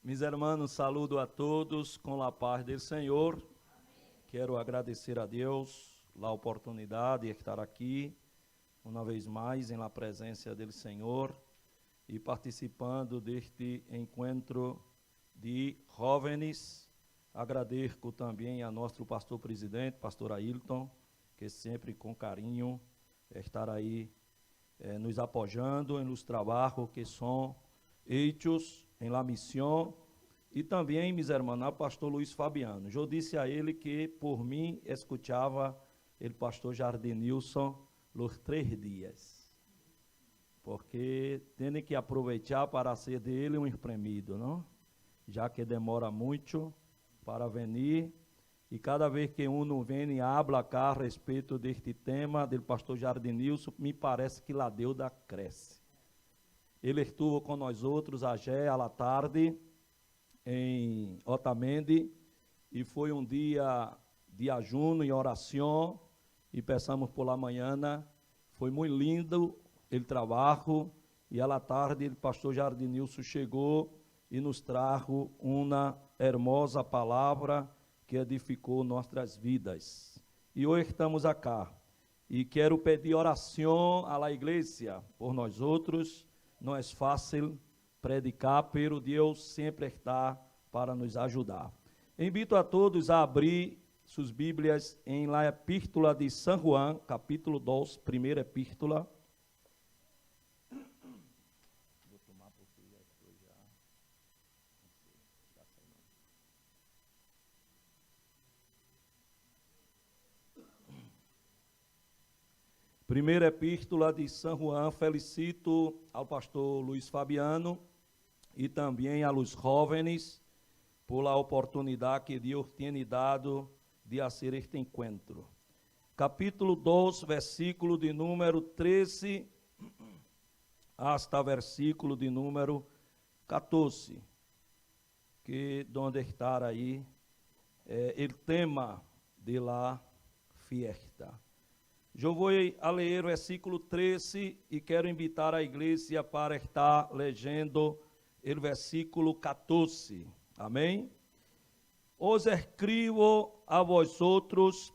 Mis hermanos, saludo a todos com a paz do Senhor. Amém. Quero agradecer a Deus a oportunidade de estar aqui, uma vez mais, em la presença do Senhor e participando deste encontro de jovens. Agradeço também a nosso pastor presidente, pastor Ailton, que sempre com carinho estar aí nos apoiando nos trabalhos que são hechos em la missão, e também, meus irmãos, o pastor Luiz Fabiano. Eu disse a ele que, por mim, escutava o pastor Jardinilson os 3 dias, porque tem que aproveitar para ser dele um espremido, não? Já que demora muito para vir, e cada vez que não vem e habla cá a respeito deste tema do pastor Jardinilson, me parece que lá Deus da cresce. Ele estuvo com nós outros ayer à tarde em Otamendi, e foi um dia de ajuno e oração, e pensamos por la manhã. Foi muito lindo o trabalho, e à tarde o pastor Jardinilson chegou e nos trajo uma hermosa palavra que edificou nossas vidas. E hoje estamos aqui, e quero pedir oração à igreja por nós outros. Não é fácil predicar, pero Deus sempre está para nos ajudar. Invito a todos a abrir suas Bíblias em la Epístola de São João, capítulo 2, primeira epístola. Vou tomar porque já estou Primeira epístola de São João. Felicito ao pastor Luiz Fabiano e também a los jovens por a oportunidade que Deus tem dado de fazer este encontro. Capítulo 2, versículo de número 13 hasta versículo de número 14, que onde está aí o tema de la fiesta. Eu vou a ler o versículo 13 e quero invitar a igreja para estar lendo o versículo 14. Amém? Os escribo a vosotros,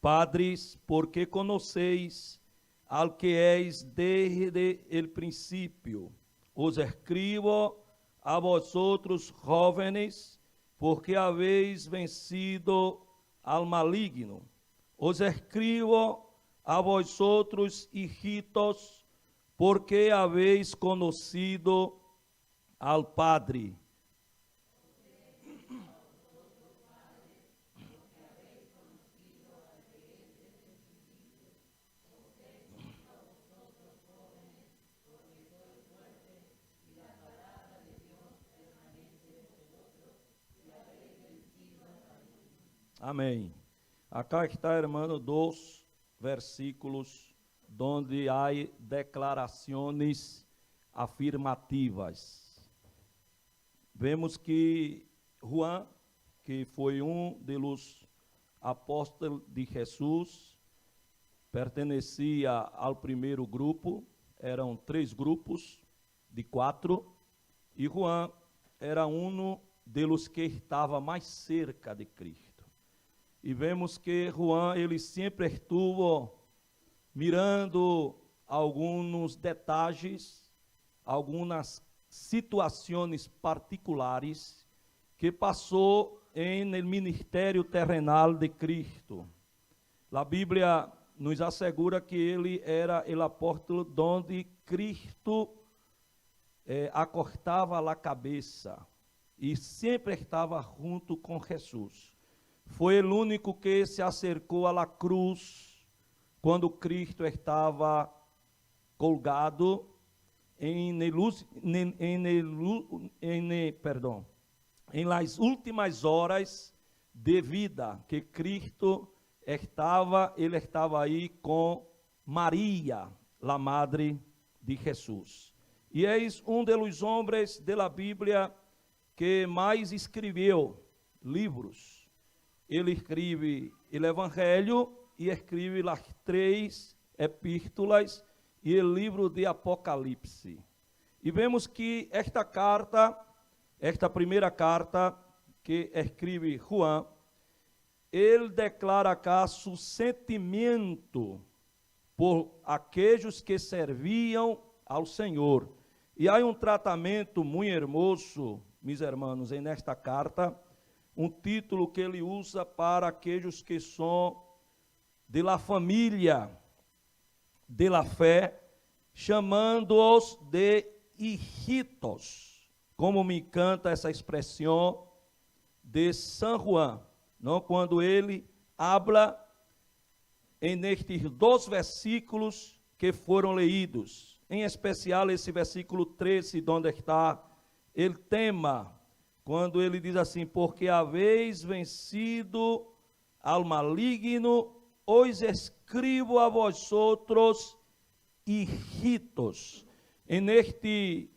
padres, porque conheceis al que és desde el principio. Os escribo a vosotros, jóvenes, porque habéis vencido al maligno. Os escribo a vosotros, hijitos, porque habéis conocido al Padre. Amém. Acá está, hermano, 2 versículos onde há declarações afirmativas. Vemos que Juan, que foi dos apóstolos de Jesus, pertencia ao primeiro grupo. Eram 3 grupos de 4, e Juan era dos que estava mais cerca de Cristo. E vemos que Juan, ele sempre estuvo mirando alguns detalhes, algumas situações particulares que passou no ministério terrenal de Cristo. A Bíblia nos assegura que ele era o apóstolo onde Cristo acortava a cabeça e sempre estava junto com Jesus. Foi o único que se acercou à cruz quando Cristo estava colgado em las últimas horas de vida que Cristo estava. Ele estava aí com Maria, a madre de Jesus. E és dos homens da Bíblia que mais escreveu livros. Ele escreve o Evangelho e escreve as 3 epístolas e o livro de Apocalipse. E vemos que esta carta esta primeira carta que escreve Juan, ele declara cá seu sentimento por aqueles que serviam ao Senhor. E há um tratamento muito hermoso, meus irmãos, nesta carta, um título que ele usa para aqueles que são de la família, de la fé, chamando-os de hijitos, como me encanta essa expressão de São Juan, não? Quando ele habla nestes 2 versículos que foram lidos, em especial esse versículo 13, onde está o tema, quando ele diz assim: porque haveis vencido ao maligno, os escribo a vosotros, hijitos. E neste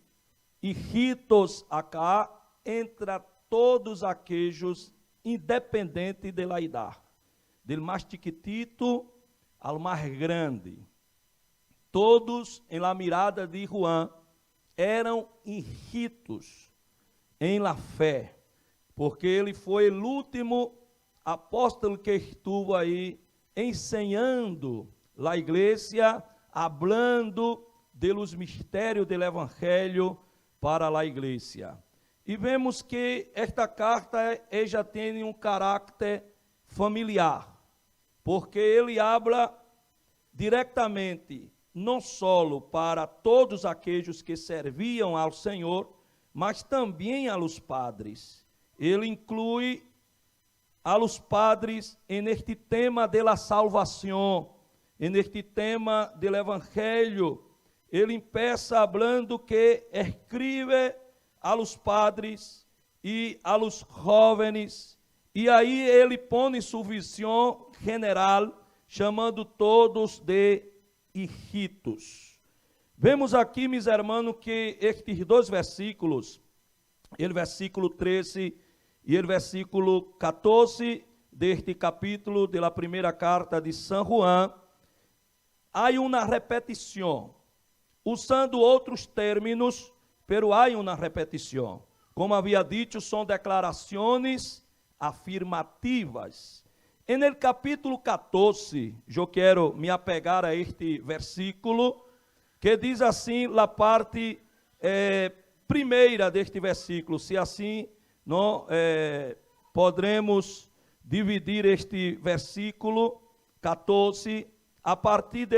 hijitos acá, entra todos aqueles, independente de la idade, del mais chiquitito ao mais grande. Todos, em la mirada de Juan, eram hijitos em la fé, porque ele foi o último apóstolo que estuvo aí ensinando a igreja, hablando de los mistérios do evangelho para a igreja. E vemos que esta carta já tem um caráter familiar, porque ele habla diretamente, não só para todos aqueles que serviam ao Senhor, mas também aos padres. Ele inclui aos padres neste tema da salvação, neste tema do evangelho. Ele empieza hablando que escreve aos padres e aos jovens, e aí ele põe sua visão general, chamando todos de hijitos. Vemos aqui, meus irmãos, que estes 2 versículos, o versículo 13 e o versículo 14 deste capítulo da primeira carta de São Juan, há uma repetição, usando outros términos, pero há uma repetição. Como havia dito, são declarações afirmativas. No capítulo 14, eu quero me apegar a este versículo, que diz assim, a parte primeira deste versículo, se assim não podremos dividir este versículo 14 a partir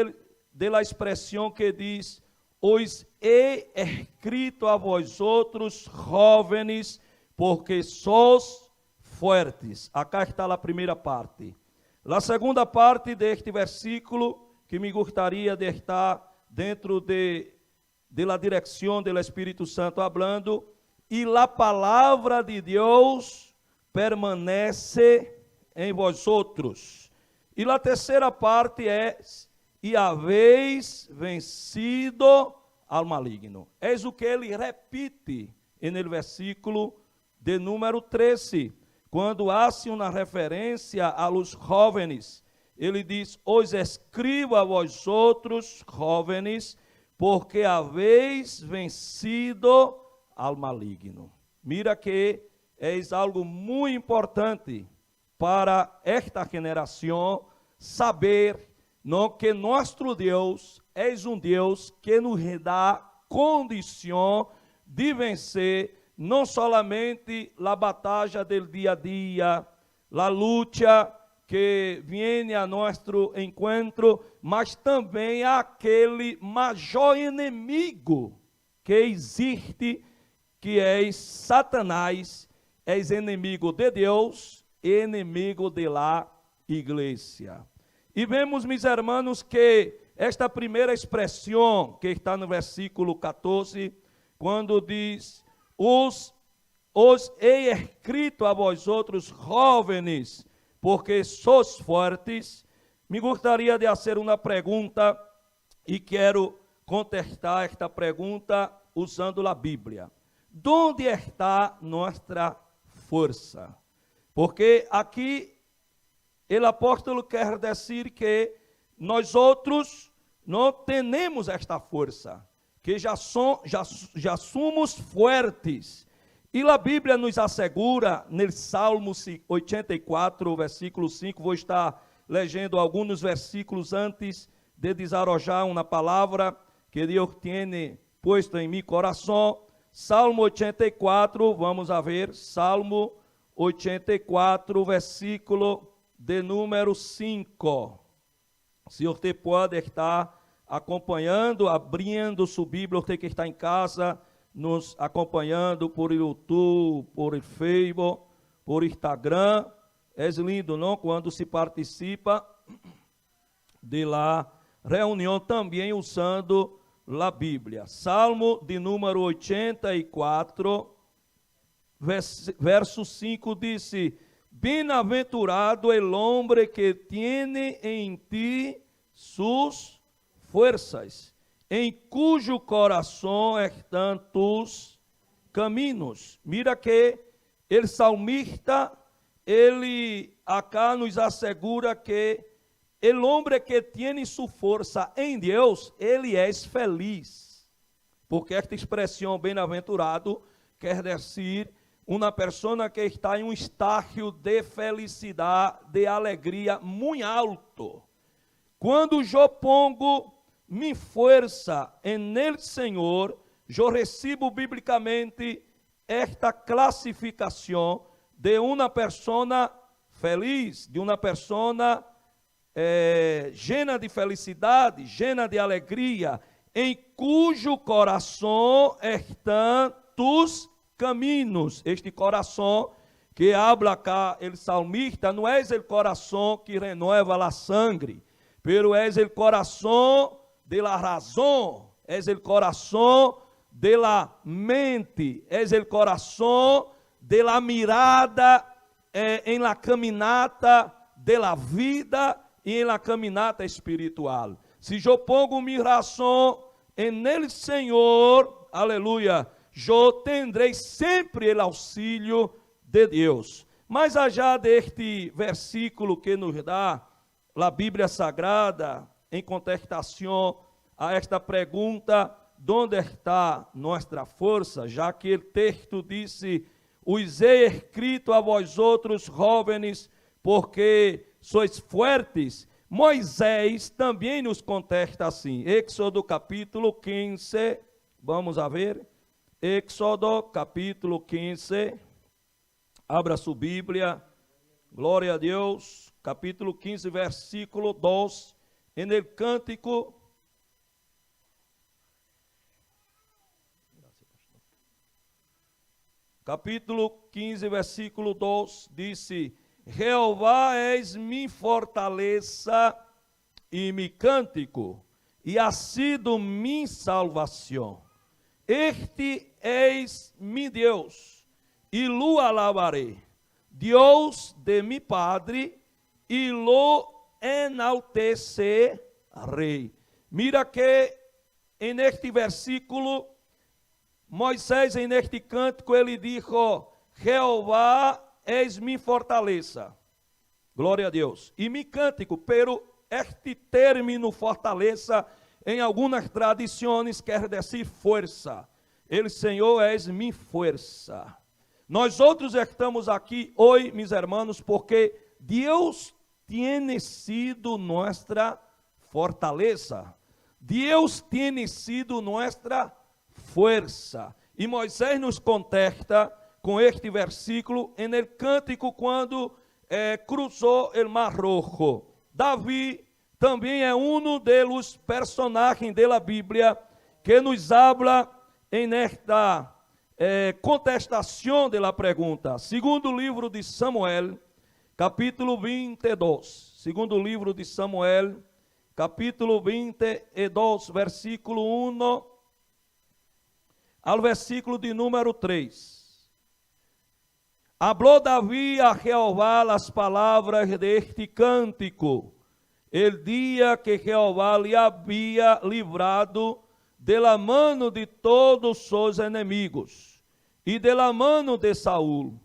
da expressão que diz: os he escrito a vós outros, jóvenes, porque sois fuertes. Acá está a primeira parte. A segunda parte deste versículo, que me gostaria de estar dentro de la direção do Espírito Santo hablando, e la palavra de Deus permanece em vós outros. E a terceira parte é: e haveis vencido ao maligno. Eis o que ele repite no versículo de número 13, quando há-se uma referência aos jovens. Ele diz: os escrevo a vós outros, jovens, porque haveis vencido ao maligno. Mira que é algo muito importante para esta geração saber não, que nosso Deus é um Deus que nos dá condição de vencer não somente a batalha do dia a dia, a luta que vem a nosso encontro, mas também aquele maior inimigo que existe, que é Satanás, é inimigo de Deus e inimigo da igreja. E vemos, meus irmãos, que esta primeira expressão que está no versículo 14, quando diz: os he escrito a vós outros, jóvenes, porque sois fortes, me gostaria de fazer uma pergunta e quero contestar esta pergunta usando a Bíblia. Onde está nossa força? Porque aqui o apóstolo quer dizer que nós outros não temos esta força, que já somos fortes. E a Bíblia nos assegura, no Salmo 84, versículo 5, vou estar lendo alguns versículos antes de desarrojar uma palavra que Deus tem posto em meu coração. Salmo 84, vamos a ver, Salmo 84, versículo de número 5. Se você pode estar acompanhando, abrindo sua Bíblia, você que está em casa, nos acompanhando por YouTube, por Facebook, por Instagram. É lindo, não? Quando se participa de lá reunião também usando a Bíblia. Salmo de número 84, verso 5 disse: Bem-aventurado el hombre que tiene em ti sus fuerzas, em cujo coração estão tus caminhos. Mira que el salmista, ele acá nos assegura que el hombre que tiene su força em Deus, ele é feliz. Porque esta expressão bem-aventurado quer dizer uma pessoa que está em um estágio de felicidade, de alegria muito alto. Quando eu pongo minha força en Senhor, eu recebo biblicamente esta classificação de uma pessoa feliz, de uma pessoa llena de felicidade, llena de alegria, em cujo coração estão tus caminhos. Este coração que habla cá el salmista não é o coração que renova a sangre, pero é o coração de la razão, é o coração de la mente, é o coração de la mirada em la caminata de la vida e em la caminata espiritual. Se eu pongo minha razão en el Senhor, aleluia, eu tendrei sempre o auxílio de Deus. Mas já deste versículo que nos dá a Bíblia Sagrada, em contestação a esta pergunta, onde está nossa força? Já que o texto disse: os he escrito a vós outros jóvenes, porque sois fuertes. Moisés também nos contesta assim. Êxodo capítulo 15, vamos a ver. Êxodo capítulo 15, abra sua Bíblia, glória a Deus, capítulo 15, versículo 2, en el cântico, capítulo 15, versículo 2, disse: Jeová és minha fortaleza e mi cântico, e ha sido minha salvação. Este és mi Deus, e lo alabaré, Deus de mi Padre, e lo enaltecerei. Mira que en este versículo, Moisés, en este cântico, ele dijo: Jeová és mi fortaleza, glória a Deus, e mi cântico. Pero este término fortaleza, em algumas tradições, quer dizer força. Ele, Senhor, és mi força. Nós outros estamos aqui hoje, meus irmãos, porque Deus tem sido nossa fortaleza. Deus tem sido nossa força. E Moisés nos contesta com este versículo en el cântico quando cruzou el Mar Rojo. Davi também é um dos personagens da Bíblia que nos habla em esta contestação da pergunta. Segundo livro de Samuel, capítulo 22. Segundo livro de Samuel, capítulo 22, versículo 1 ao versículo de número 3. Habló Davi a Jeová as palavras deste cântico, el dia que Jeová lhe havia livrado de la mano de todos seus inimigos e de la mano de Saúl.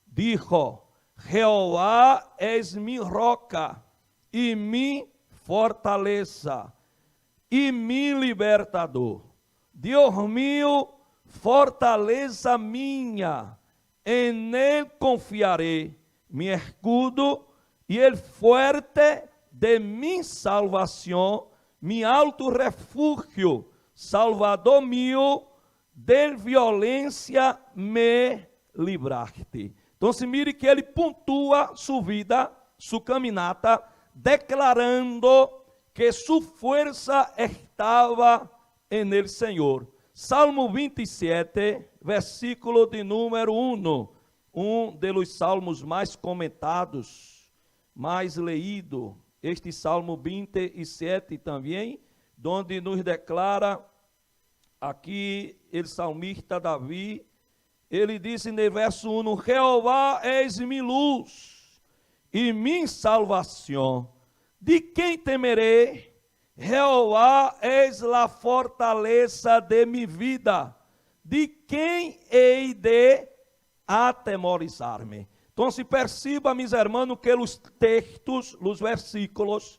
Dijo: Jeová es mi roca e mi fortaleza e mi libertador. Dios mío, fortaleza minha, en él confiaré, mi escudo y el fuerte de mi salvación, mi alto refugio, salvador mío, de violência me libraste. Então, se mire que ele pontua sua vida, sua caminata, declarando que sua força estava en el Senhor. Salmo 27, versículo de número 1, um dos salmos mais comentados, mais leído. Este Salmo 27 também, onde nos declara aqui o salmista Davi, ele disse no verso 1, Jeová és mi luz e minha salvação, de quem temerei? Jeová és a fortaleza de minha vida, de quem hei de atemorizar-me? Então se perceba, mis hermanos, que os textos, os versículos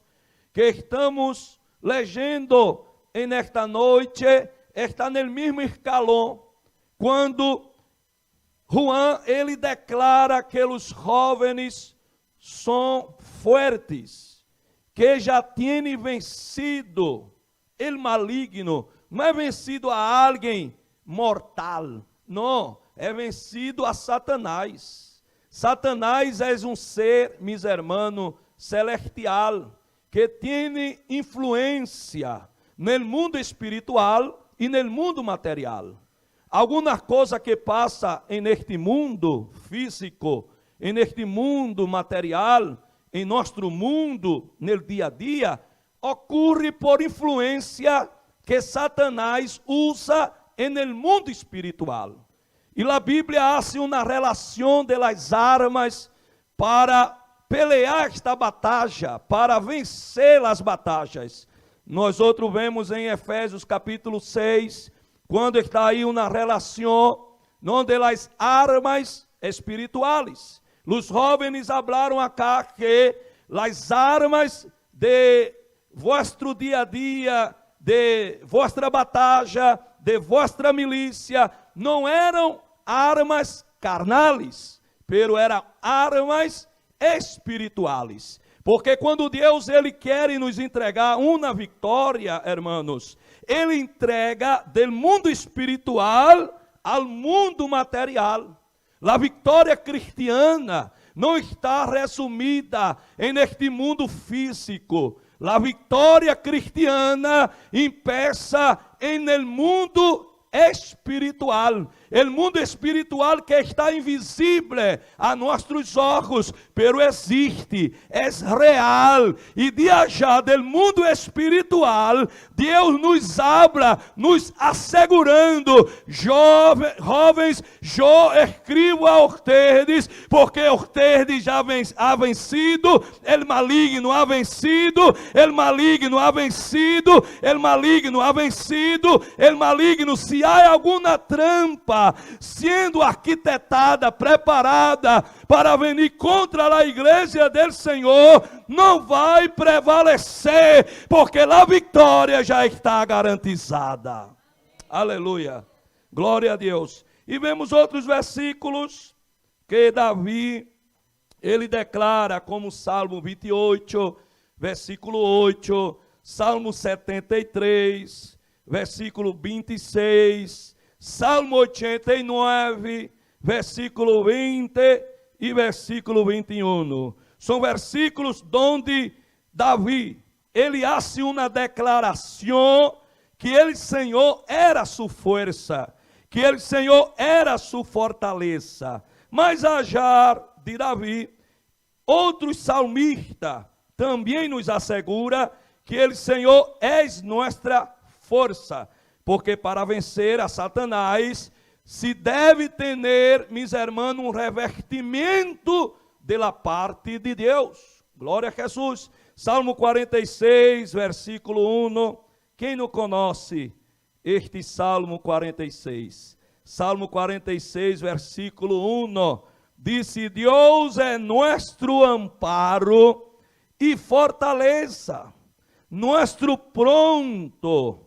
que estamos lendo en esta noite, está no mesmo escalão, quando Juan, ele declara que os jovens são fortes, que já têm vencido o maligno, não é vencido a alguém mortal, não, é vencido a Satanás. Satanás é um ser, mis hermanos, celestial, que tem influência no mundo espiritual e no mundo material. Alguma coisa que passa neste mundo físico, neste mundo material, em nosso mundo, no dia a dia, ocorre por influência que Satanás usa no mundo espiritual. E a Bíblia hace uma relação das armas para pelear esta batalha, para vencer as batalhas. Nós outros vemos em Efésios capítulo 6, quando está aí uma relação onde as armas espirituais. Os jovens falaram acá que as armas de vosso dia a dia, de vossa batalha, de vossa milícia, não eram armas carnais, pero eram armas espirituais. Porque quando Deus ele quer nos entregar uma vitória, hermanos, ele entrega do mundo espiritual ao mundo material. A vitória cristiana não está resumida neste mundo físico. A vitória cristiana empieza no mundo espiritual. O mundo espiritual que está invisível a nossos olhos, pero existe, é real. E de allá do mundo espiritual, Deus nos habla, nos assegurando, jovens, eu escrevo a ustedes, porque ustedes já ha vencido, el maligno ha vencido, el maligno ha vencido, el maligno ha vencido, el maligno, se há alguma trampa sendo arquitetada, preparada para venir contra a igreja do Senhor, não vai prevalecer, porque a vitória já está garantizada. Aleluia, glória a Deus. E vemos outros versículos que Davi, ele declara, como Salmo 28, versículo 8, Salmo 73, versículo 26, Salmo 89, versículo 20 e versículo 21. São versículos onde Davi, ele faz uma declaração que ele, Senhor, era sua força, que ele, Senhor, era sua fortaleza. Mas a jar de Davi, outros salmistas também nos assegura que ele, Senhor, és nossa força. Porque para vencer a Satanás, se deve ter, mis hermanos, um revestimento da parte de Deus. Glória a Jesus. Salmo 46, versículo 1. Quem não conhece este Salmo 46? Salmo 46, versículo 1. Disse, Deus é nosso amparo e fortaleza, nosso pronto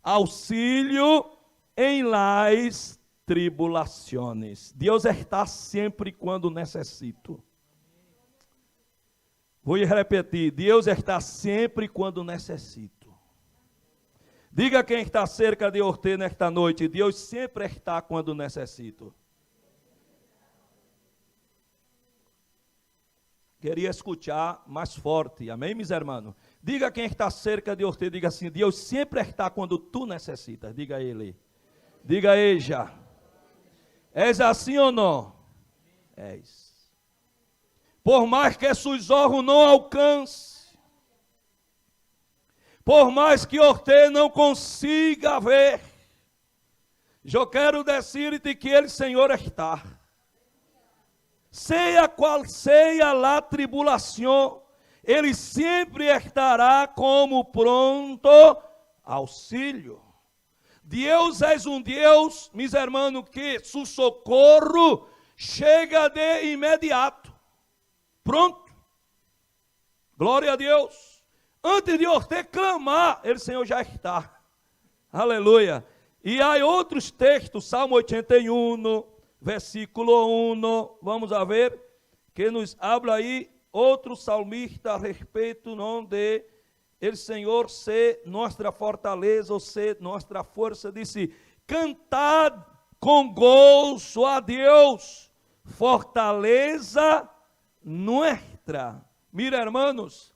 auxílio em las tribulaciones. Deus está sempre quando necessito. Vou repetir, Deus está sempre quando necessito. Diga quem está cerca de você nesta noite, Deus sempre está quando necessito. Queria escutar mais forte, amém, meus irmãos? Diga quem está cerca de você, diga assim, Deus sempre está quando tu necessitas, diga a ele. Diga a Eja, és assim ou não? És. Por mais que seus olhos não alcancem, por mais que você não consiga ver, eu quero dizer-te que Ele, Senhor, está. Seja qual seja a tribulação, Ele sempre estará como pronto auxílio. Deus é Deus, meus irmãos, que seu socorro chega de imediato. Pronto. Glória a Deus. Antes de você clamar, Ele, Senhor, já está. Aleluia. E há outros textos, Salmo 81, versículo 1, vamos a ver, que nos habla aí outro salmista a respeito de el Senhor ser nossa fortaleza, ou ser nossa força, disse, cantad com gozo a Deus, fortaleza nuestra. Mira, hermanos,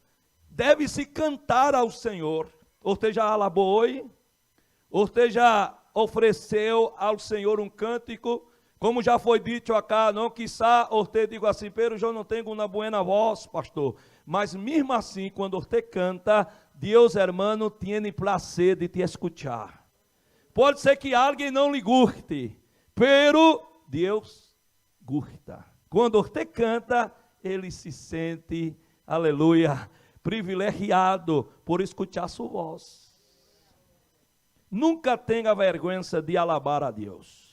deve-se cantar ao Senhor. Você já alabou hoje? Você já ofereceu ao Senhor um cântico? Como já foi dito acá, não quizá você diga assim, pero eu não tenho uma buena voz, pastor. Mas mesmo assim, quando você canta, Deus, hermano, tem prazer de te escuchar. Pode ser que alguém não lhe guste, pero Deus gusta. Quando você canta, Ele se sente, aleluia, privilegiado por escutar sua voz. Nunca tenha vergonha de alabar a Deus.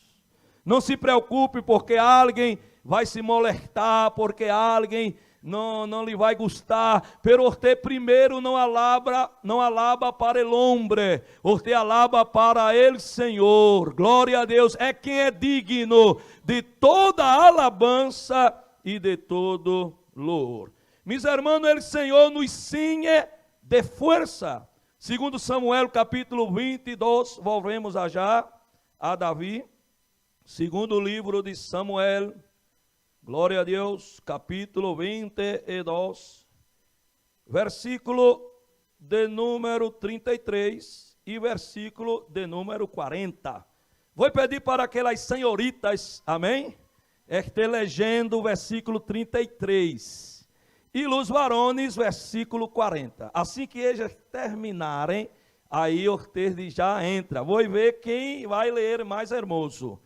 Não se preocupe porque alguém vai se molestar, porque alguém não lhe vai gostar, pero você primeiro não alaba para el hombre, você alaba para el Senhor. Glória a Deus, é quem é digno de toda alabança e de todo louvor. Meus irmãos, el Senhor nos ciñe de força. Segundo Samuel capítulo 22, volvemos já a Davi. Segundo livro de Samuel, glória a Deus, capítulo 22, versículo de número 33 e versículo de número 40. Vou pedir para aquelas senhoritas, amém? Este legendo o versículo 33 e os varones, versículo 40. Assim que eles terminarem, aí Ortez já entra. Vou ver quem vai ler mais hermoso.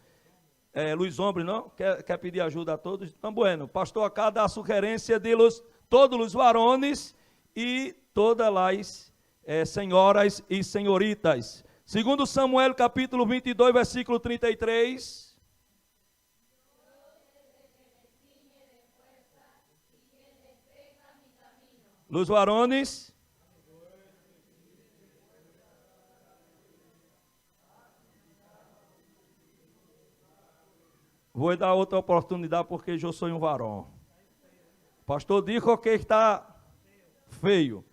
Luiz Hombre, não? Quer pedir ajuda a todos? Então, bueno, pastor acá dá a sugerência de todos os varones e todas as senhoras e senhoritas. Segundo Samuel, capítulo 22, versículo 33. Los varones. Vou dar outra oportunidade porque eu sou um varão. Pastor dijo que está feio.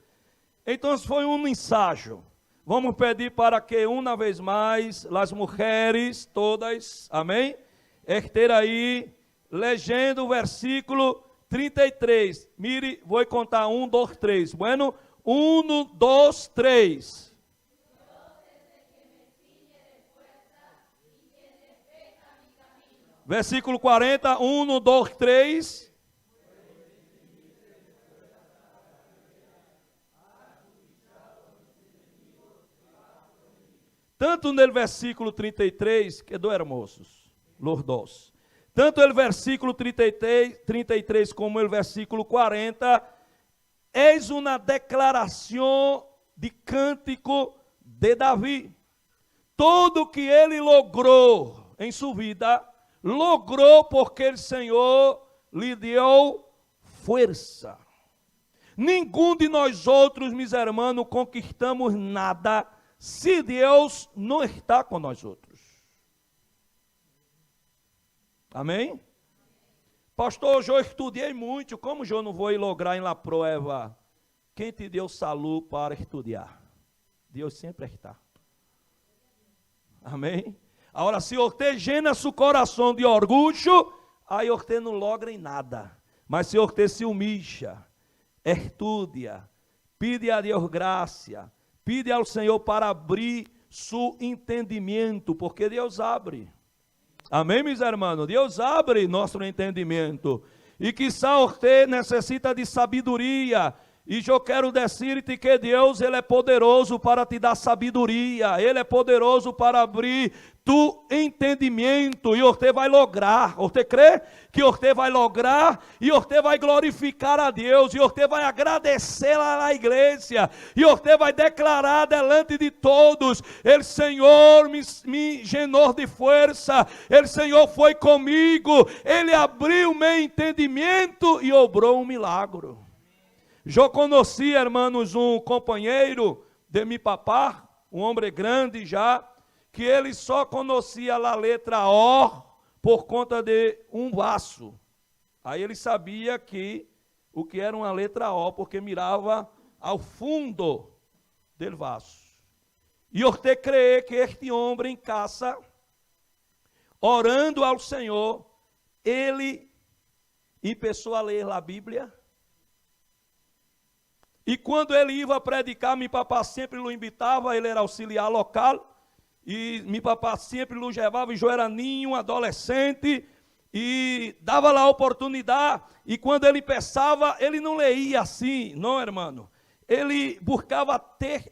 Então foi um ensaio. Vamos pedir para que uma vez mais as mulheres todas, amém? Estejam aí legendo o versículo 33. Mire, vou contar 1, 2, 3. Bueno, 1, 2, 3. Versículo 40, 1, 2, 3. Tanto no versículo 33, que do hermosos, los dos. Tanto o versículo 33 como o versículo 40, é uma declaração de cântico de Davi. Tudo que ele logrou em sua vida, logrou porque o Senhor lhe deu força. Nenhum de nós outros, meus irmãos, conquistamos nada se Deus não está com nós outros. Amém? Pastor, hoje eu estudei muito, como eu não vou lograr em la prova? Quem te deu saúde para estudar? Deus sempre está. Amém? Agora, se você llena seu coração de orgulho, aí você não logra em nada. Mas se você se humilha, estudia, pede a Deus graça, pede ao Senhor para abrir seu entendimento, porque Deus abre. Amém, meus irmãos? Deus abre nosso entendimento. E quizá você necessita de sabedoria. E eu quero dizer-te que Deus, Ele é poderoso para te dar sabedoria. Ele é poderoso para abrir tu entendimento. E você vai lograr. Você crê que você vai lograr? E você vai glorificar a Deus. E você vai agradecer lá na igreja. E você vai declarar delante de todos: Ele, Senhor, me llenou de força. Ele, Senhor, foi comigo. Ele abriu meu entendimento e obrou um milagre. Eu conheci, irmãos, um companheiro de meu papá, um homem grande já, que ele só conhecia a letra O por conta de um vaso. Aí ele sabia o que era uma letra O, porque mirava ao fundo do vaso. E você crê que este homem em casa, orando ao Senhor, ele começou a ler a Bíblia. E quando ele ia predicar, meu papá sempre o invitava, ele era auxiliar local, e meu papá sempre o levava, eu era ninho, adolescente, e dava lá a oportunidade, e quando ele pensava, ele não leia assim, não, irmão. Ele buscava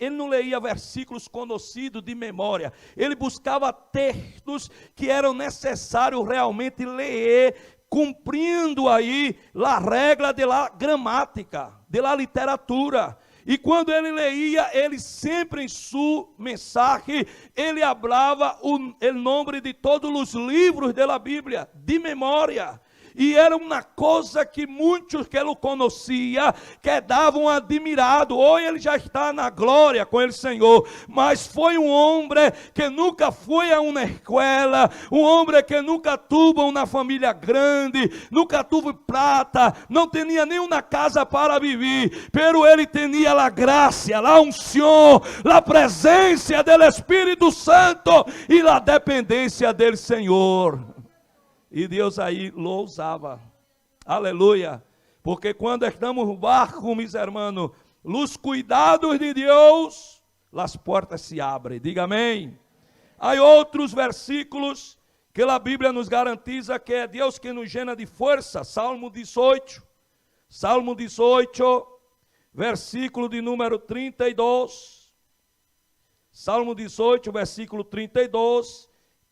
ele não leia versículos conhecidos de memória, ele buscava textos que eram necessários realmente ler, cumprindo aí a regra da gramática, da literatura. E quando ele leia, ele sempre em sua mensagem, ele falava o nome de todos os livros da Bíblia, de memória. E era uma coisa que muitos que ele conhecia quedavam admirados. Hoje ele já está na glória com ele, Senhor. Mas foi um homem que nunca foi a uma escola, um homem que nunca teve uma família grande, nunca teve prata, não tinha nenhuma casa para viver. Pero ele tinha a graça, a unção, a presença do Espírito Santo e a dependência dele, Senhor. E Deus aí lo usava. Aleluia. Porque quando estamos no barco, meus irmãos, os cuidados de Deus, as portas se abrem. Diga amém. Há outros versículos que a Bíblia nos garantiza que é Deus que nos llena de força. Salmo 18. Salmo 18, versículo de número 32. Salmo 18, versículo 32.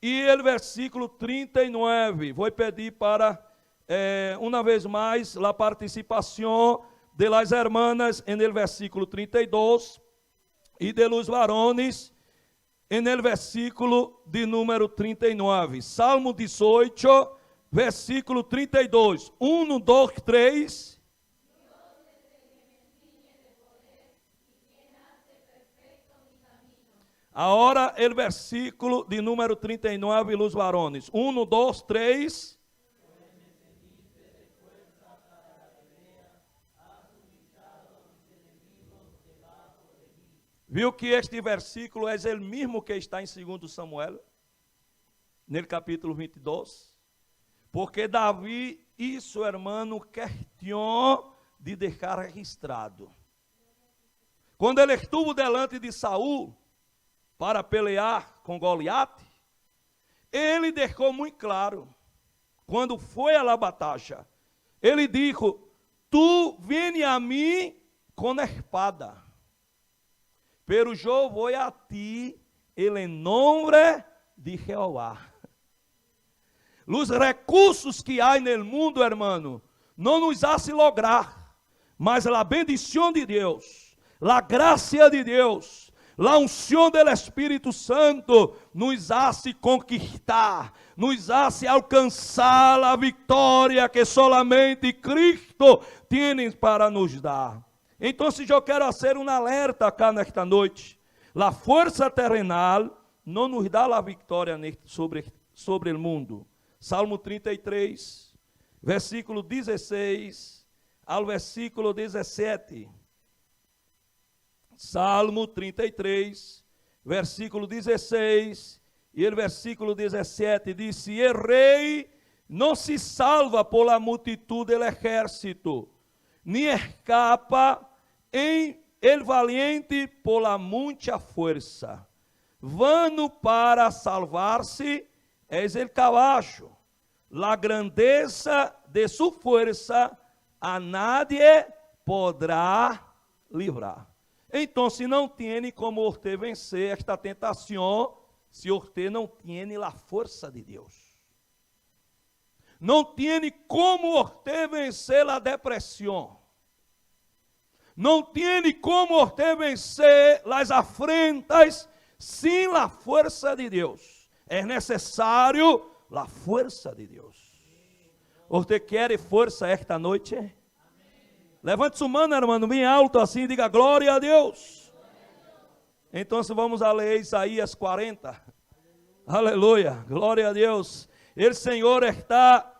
E o versículo 39, vou pedir para, uma vez mais, a participação de las hermanas en el versículo 32 e de los varones en el versículo de número 39. Salmo 18, versículo 32. 1, 2, 3. Agora, o versículo de número 39, los varones. 1, 2, 3. Viu que este versículo é o mesmo que está em 2 Samuel, no capítulo 22? Porque Davi, isso, irmão, questão de deixar registrado. Quando ele estuvo delante de Saul, para pelear com Goliate, ele deixou muito claro, quando foi a batalha, ele disse: tu vem a mim com a espada, pero eu vou a ti em nome de Jeová. Os recursos que há no mundo, hermano, não nos hace lograr, mas a bendição de Deus, a graça de Deus, a unção do Espírito Santo nos hace conquistar, nos hace alcançar a vitória que solamente Cristo tem para nos dar. Então, eu quero fazer um alerta cá nesta noite. A força terrenal não nos dá a vitória sobre o mundo. Salmo 33, versículo 16 ao versículo 17. Salmo 33, versículo 16 e o versículo 17 diz: E el rei não se salva por la multitud del ejército, ni escapa em el valiente por la mucha fuerza. Vano para salvar-se es el caballo, la grandeza de su fuerza a nadie podrá livrar. Então, se não tem como você vencer esta tentação, se você não tem a força de Deus. Não tem como você vencer a depressão. Não tem como você vencer as afrentas sem a força de Deus. É necessário a força de Deus. Você quer força esta noite? Levante sua mão, irmão, bem alto assim, diga glória a Deus. Então vamos a ler Isaías 40. Aleluia, glória a Deus. O Senhor está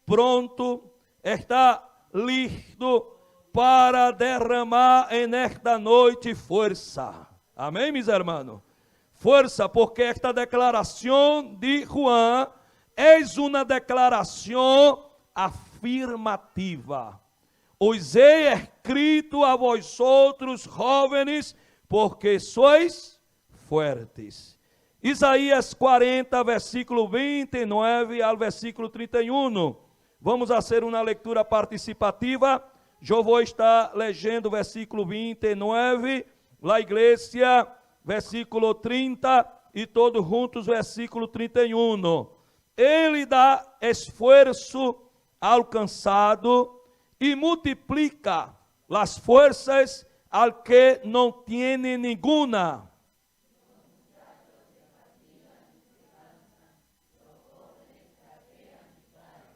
pronto, está listo para derramar nesta noite força. Amém, meus irmãos? Força, porque esta declaração de Juan é uma declaração afirmativa. Os he escrito a vós outros, jóvenes, porque sois fuertes. Isaías 40, versículo 29 ao versículo 31. Vamos fazer uma leitura participativa. Eu vou estar lendo o versículo 29, a igreja, versículo 30, e todos juntos, versículo 31. Ele dá esforço alcançado e multiplica as forças al que não tem nenhuma.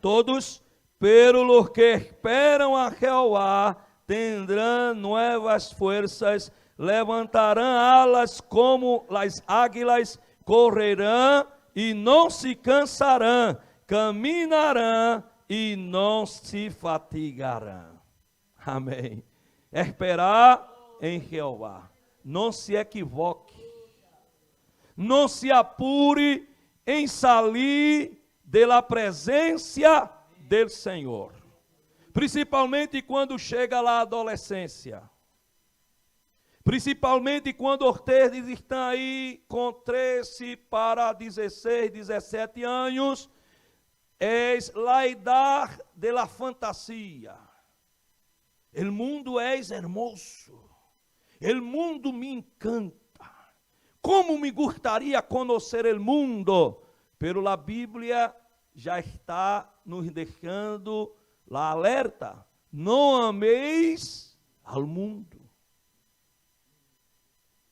Todos, pero los que esperam a Jehová, tendrão novas forças, levantarão alas como as águilas, correrão e não se cansarão, caminharão e não se fatigarão. Amém. Esperar em Jeová. Não se equivoque. Não se apure em sair da presença do Senhor. Principalmente quando chega lá a adolescência. Principalmente quando vocês estão aí com 13 para 16, 17 anos. É a idade da fantasia. O mundo é hermoso. O mundo me encanta. Como me gostaria conhecer o mundo. Pero a Bíblia já está nos deixando lá alerta. Não ameis ao mundo.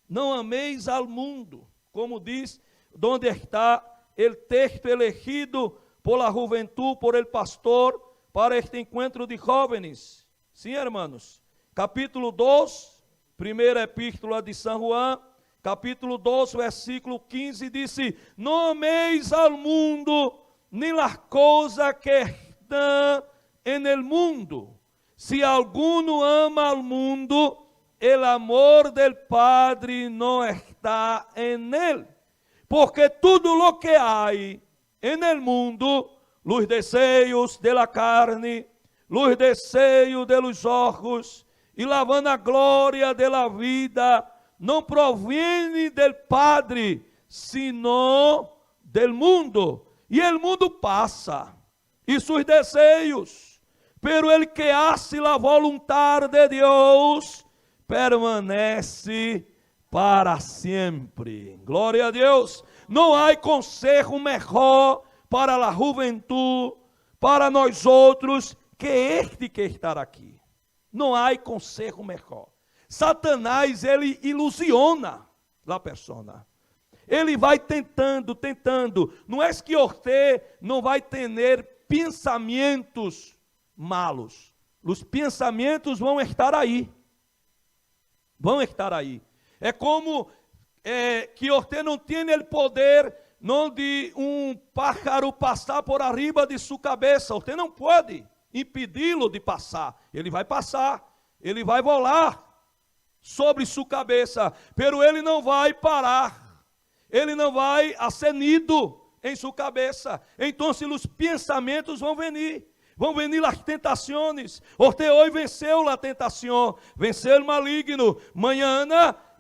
Não ameis ao mundo. Como diz, onde está o texto elegido por la juventud, por el pastor, para este encuentro de jóvenes. Sim, hermanos. Capítulo 2, primeira epístola de São Juan, capítulo 2, versículo 15, disse: Não ameis ao mundo, nem las coisas que estão en el mundo. Se alguno ama al mundo, el amor del Padre não está en él. Porque tudo lo que hay en el mundo, los deseos de la carne, los deseos de los ojos y la vanagloria de la vida, não proviene del Padre, sino del mundo. E el mundo passa, e seus desejos, pero el que hace la voluntad de Deus, permanece para sempre. Glória a Deus. Não há conselho melhor para a juventude, para nós outros, que este que está aqui. Não há conselho melhor. Satanás, ele ilusiona a persona. Ele vai tentando. Não é que você não vai ter pensamentos malos. Os pensamentos vão estar aí. Vão estar aí. É como que você não tem o poder onde um pájaro passar por arriba de sua cabeça. Você não pode impedi-lo de passar. Ele vai passar, ele vai volar sobre sua cabeça, pero ele não vai parar, ele não vai acenido em sua cabeça. Então, os pensamentos vão venir as tentações. Você hoje venceu a tentação, venceu o maligno. Amanhã,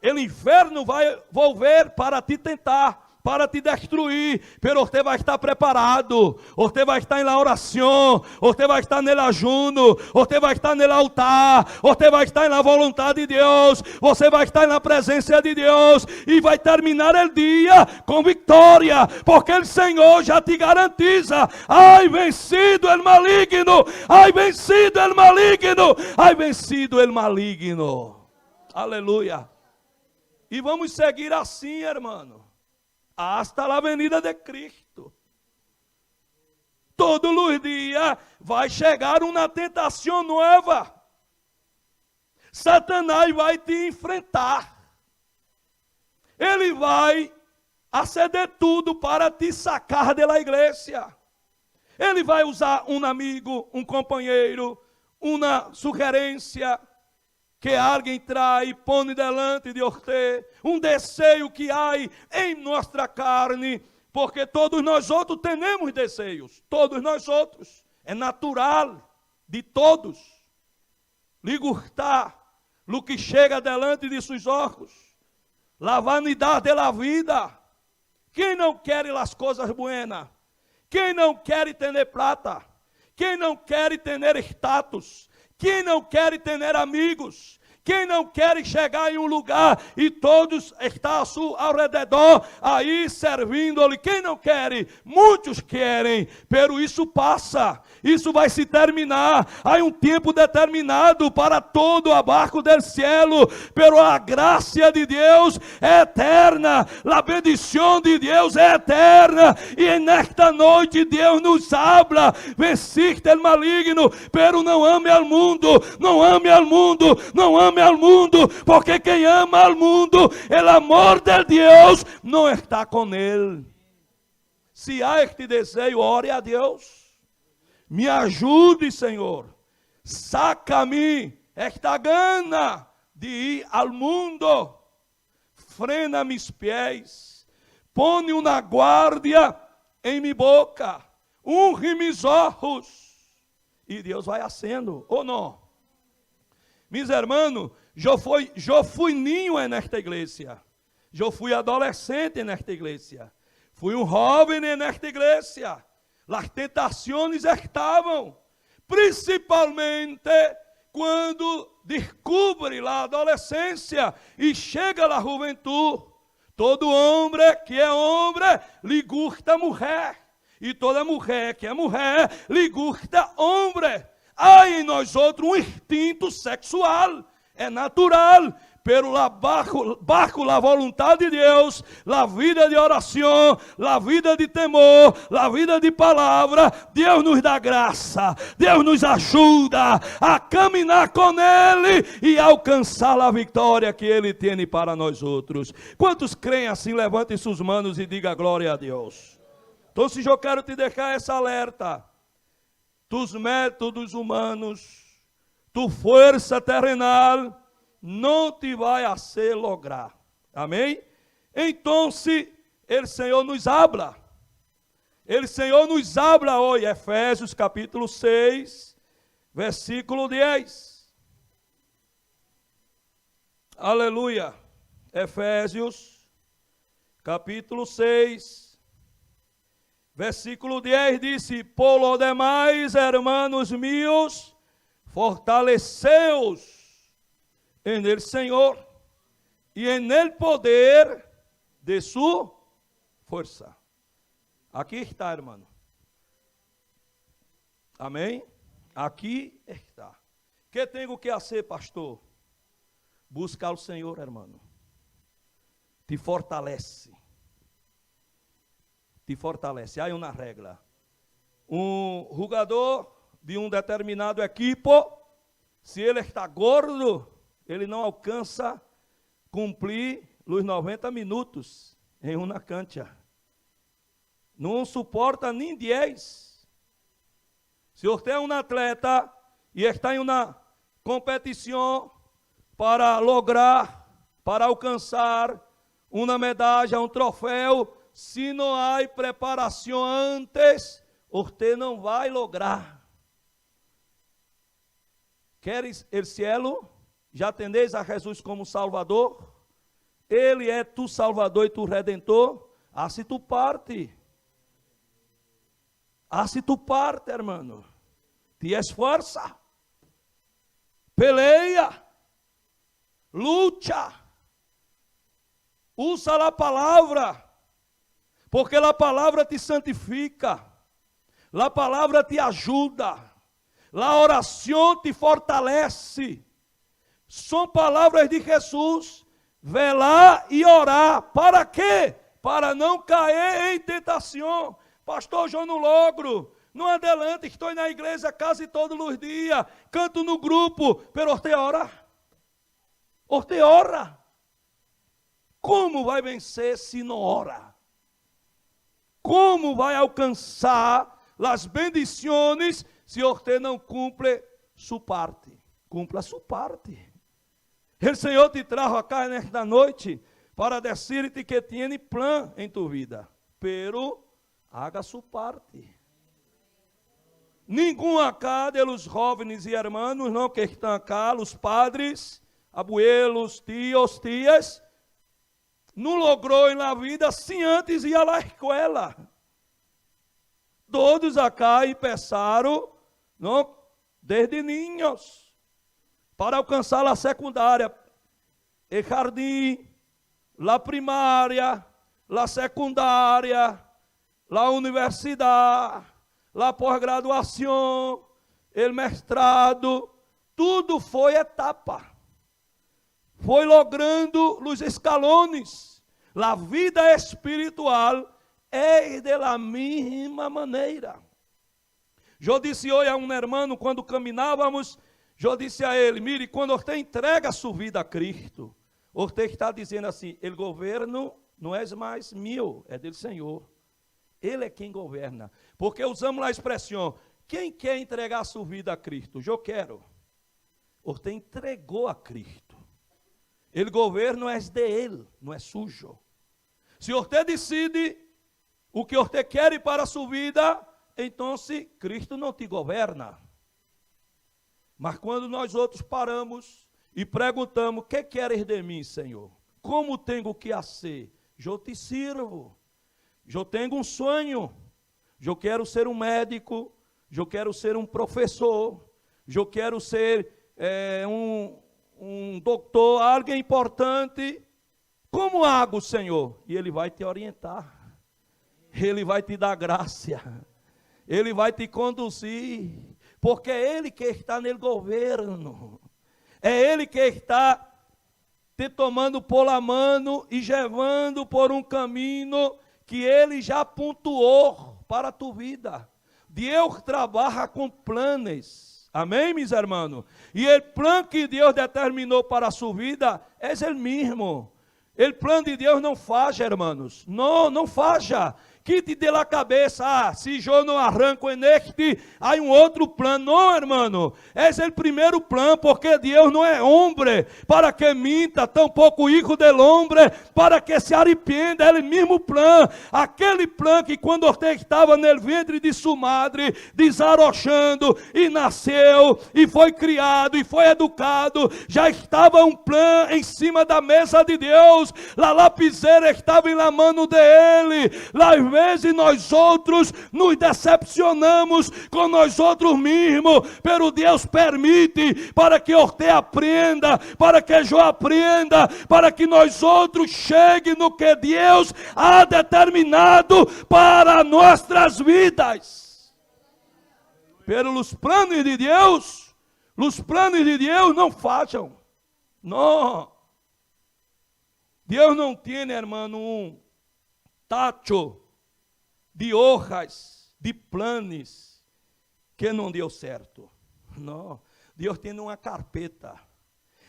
o inferno vai volver para te tentar, para te destruir, pero você vai estar preparado, você vai estar na oração, você vai estar no ajuno, você vai estar no altar, você vai estar na vontade de Deus, você vai estar na presença de Deus, e vai terminar o dia com vitória, porque o Senhor já te garantiza: ai vencido o maligno, ai vencido o maligno, ai vencido o maligno. Aleluia. E vamos seguir assim, irmão, hasta a venida de Cristo. Todos os dias vai chegar uma tentação nova. Satanás vai te enfrentar. Ele vai aceder tudo para te sacar da igreja. Ele vai usar um amigo, um companheiro, uma sugerência que alguém trai, põe delante de você, um desejo que há em nossa carne, porque todos nós outros temos desejos, todos nós outros, é natural de todos, lhe gustar o que chega delante de seus olhos, a vanidade da vida. Quem não quer as coisas buenas? Quem não quer ter plata? Quem não quer ter status? Quem não quer ter amigos? Quem não quer chegar em um lugar e todos estão ao redor aí servindo-lhe? Quem não quer? Muitos querem, pero isso passa, isso vai se terminar. Há um tempo determinado para todo abaixo do céu, pero a graça de Deus é eterna, a bendição de Deus é eterna, e nesta noite Deus nos habla: venciste o maligno, pero não ame ao mundo, não ame ao mundo, não ame ao mundo, porque quem ama ao mundo, o amor de Deus não está com ele. Se há este desejo, ore a Deus: me ajude, Senhor, saca-me esta gana de ir ao mundo, frena meus pés, põe uma guarda em minha boca, unge meus olhos, e Deus vai acendo, ou não? Meus irmãos, eu fui ninho nesta igreja, eu fui adolescente nesta igreja, fui um jovem nesta igreja. As tentações estavam, principalmente quando descobre a adolescência e chega a juventude. Todo homem que é homem lhe gusta mulher, e toda mulher que é mulher lhe gusta homem. Há em nós outros um instinto sexual, é natural, pero bajo a vontade de Deus, a vida de oração, a vida de temor, a vida de palavra, Deus nos dá graça, Deus nos ajuda a caminhar com Ele e alcançar a vitória que Ele tem para nós outros. Quantos creem assim? Levantem suas mãos e diga glória a Deus. Então, se eu quero te deixar essa alerta: tus métodos humanos, tu força terrenal, não te vai a ser lograr. Amém? Então, o Senhor nos habla. O Senhor nos habla hoje. Efésios capítulo 6, versículo 10. Aleluia. Efésios capítulo 6, versículo 10 disse: por lo demais, hermanos míos, fortaleceos en el Senhor e en el poder de sua força. Aqui está, hermano. Amém? Aqui está. O que tenho que fazer, pastor? Buscar o Senhor, hermano. Te fortalece. Te fortalece. Há uma regra. Um jogador de um determinado equipo, se ele está gordo, ele não alcança cumprir os 90 minutos em uma cancha. não suporta nem 10. Se você é um atleta e está em uma competição para lograr, para alcançar uma medalha, um troféu, se não há preparação antes, você não vai lograr. Queres o cielo? Já atendeis a Jesus como Salvador? Ele é tu Salvador e tu Redentor? Assim tu parte. Assim tu parte, hermano. Te esforça. Peleia. Lucha. Usa a palavra. Porque a palavra te santifica. A palavra te ajuda. A oração te fortalece. São palavras de Jesus. Velar e orar. Para quê? Para não cair em tentação. Pastor, eu não logro. Não adelante, estou na igreja quase todos os dias. Canto no grupo. Pero você ora. Você ora. Como vai vencer se não ora? Como vai alcançar as bendições se você não cumpre sua parte? Cumpra sua parte. O Senhor te trajo acá nesta noite para dizer-te que tem plano em tu vida. Pero haga sua parte. Ninguém acá de los jóvenes e hermanos, não que estão acá, os padres, abuelos, tios, tias, não logrou em la vida sem antes ir à escola. Todos acá começaram, não, desde ninhos, para alcançar a secundária, o jardim, a primária, a secundária, a universidade, a pós-graduação, o mestrado, tudo foi etapa. Foi logrando os escalones. A vida espiritual é de la mesma maneira. Eu disse hoje a um irmão, quando caminhávamos, eu disse a ele, mire, quando você entrega a sua vida a Cristo, você está dizendo assim, o governo não é mais meu, é do Senhor. Ele é quem governa. Porque usamos a expressão, quem quer entregar a sua vida a Cristo? Eu quero. Você entregou a Cristo. O governo é de Ele, não é sujo. Se você decide o que você quer para a sua vida, então Cristo não te governa. Mas quando nós outros paramos e perguntamos, o que queres de mim, Senhor? Como tenho que fazer? Eu te sirvo. Eu tenho um sonho. Eu quero ser um médico. Eu quero ser um professor. Eu quero ser um doutor, alguém importante. Como hago, Senhor? E Ele vai te orientar. Ele vai te dar graça. Ele vai te conduzir. Porque é Ele que está no governo. É Ele que está te tomando por la mano e levando por um caminho que Ele já pontuou para a tua vida. Deus trabalha com planos. Amém, meus irmãos? E o plano que Deus determinou para a sua vida é o mesmo. O plano de Deus não falha, irmãos. Não falha. Quite de la cabeça, se eu não arranco en este, há um outro plano. Não, irmão, esse é o primeiro plano, porque Deus não é homem para que minta, tampouco hijo del hombre para que se arrependa. É o mesmo plano, aquele plano que quando você estava no ventre de sua madre, desarrochando, e nasceu, e foi criado, e foi educado, já estava um plano em cima da mesa de Deus. A lapiseira estava em la mano dele. Às vezes nós outros nos decepcionamos com nós outros mesmos, pero Deus permite para que você aprenda, para que eu aprenda, para que nós outros cheguem no que Deus ha determinado para nossas vidas. Pero os planos de Deus não falham. Não. Deus não tem, irmão, um tacho de hojas, de planos que não deu certo. Não, Deus tem uma carpeta.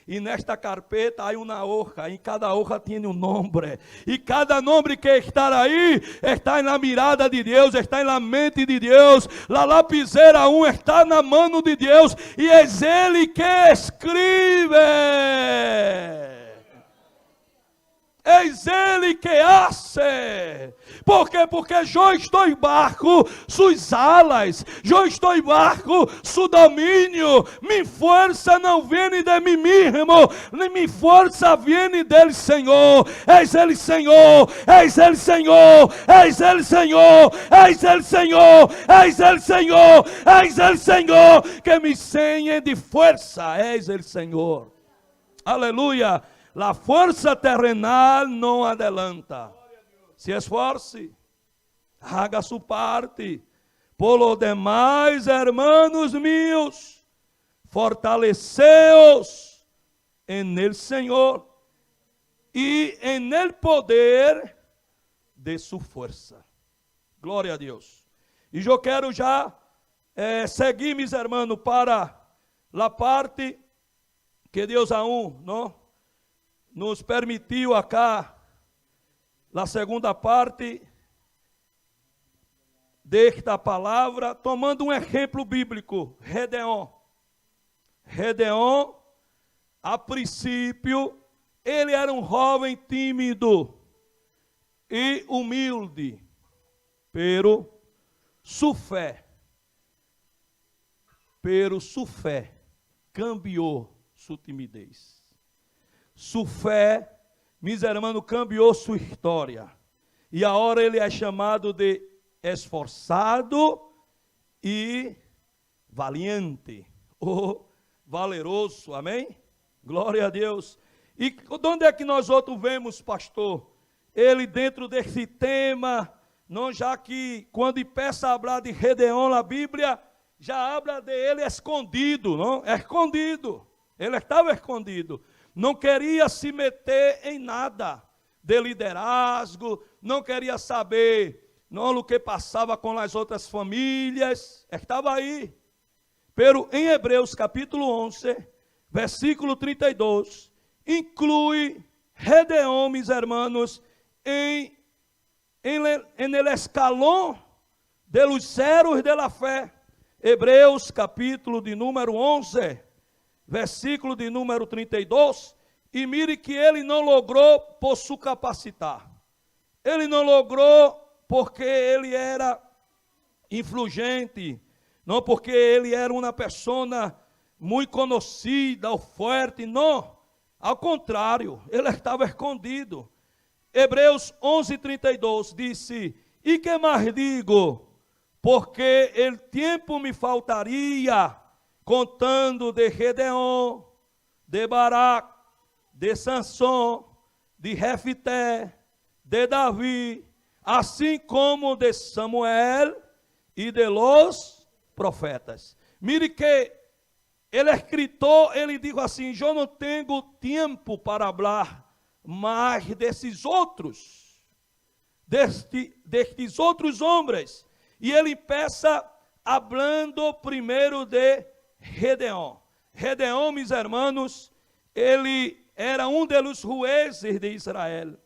E nesta carpeta há uma hoja, em cada hoja tem um nome. E cada nome que está aí, está na mirada de Deus, está na mente de Deus. A lapiseira está na mão de Deus, e é Ele que escreve. Eis Ele que hace. Por quê? Porque eu estou embaixo suas alas, eu estou embaixo seu domínio. Minha força não vem de mim mesmo, nem minha força vem dele, Senhor. Eis Ele, Senhor. Eis Ele, Senhor. Eis Ele, Senhor. Eis Ele, Senhor. Eis Ele, Senhor. Eis Ele, Senhor, que me enseie de força. Eis Ele, Senhor. Aleluia. A força terrenal não adelanta. Se esforce, haga sua parte. Por lo demais, hermanos meus, fortaleceos en el Senhor e en el poder de sua força. Glória a Deus. E eu quero já seguir, meus irmãos, para a parte que Deus não nos permitiu acá, a segunda parte desta palavra, tomando um exemplo bíblico. Gedeon, a princípio, ele era um jovem tímido e humilde, pero sua fé cambiou sua timidez. Sua fé, meus irmãos, cambiou sua história. E agora ele é chamado de esforçado e valiente, ou valeroso, amém? Glória a Deus. E de onde é que nós outros vemos, pastor? Ele dentro desse tema, não, já que quando peça a falar de Gedeon na Bíblia, já habla de ele escondido, não? Escondido. Ele estava escondido. Não queria se meter em nada de liderazgo, não queria saber o que passava com as outras famílias, estava aí. Pero em Hebreus capítulo 11, versículo 32, inclui Gedeon, meus irmãos, em el escalón de los héroes de la fé. Hebreus capítulo de número 11, versículo de número 32, e mire que ele não logrou por sua capacidade. Ele não logrou porque ele era influente, não porque ele era uma pessoa muito conhecida ou forte, não. Ao contrário, ele estava escondido. Hebreus 11:32 disse: e que mais digo? Porque o tempo me faltaria, contando de Gedeon, de Barac, de Sansão, de Jefté, de Davi, assim como de Samuel e de los profetas. Mire que ele escritor, ele diz assim: eu não tenho tempo para falar mais desses outros, destes outros homens. E ele começa falando primeiro de Gedeon. Gedeon, meus irmãos, ele era um dos jueces de Israel.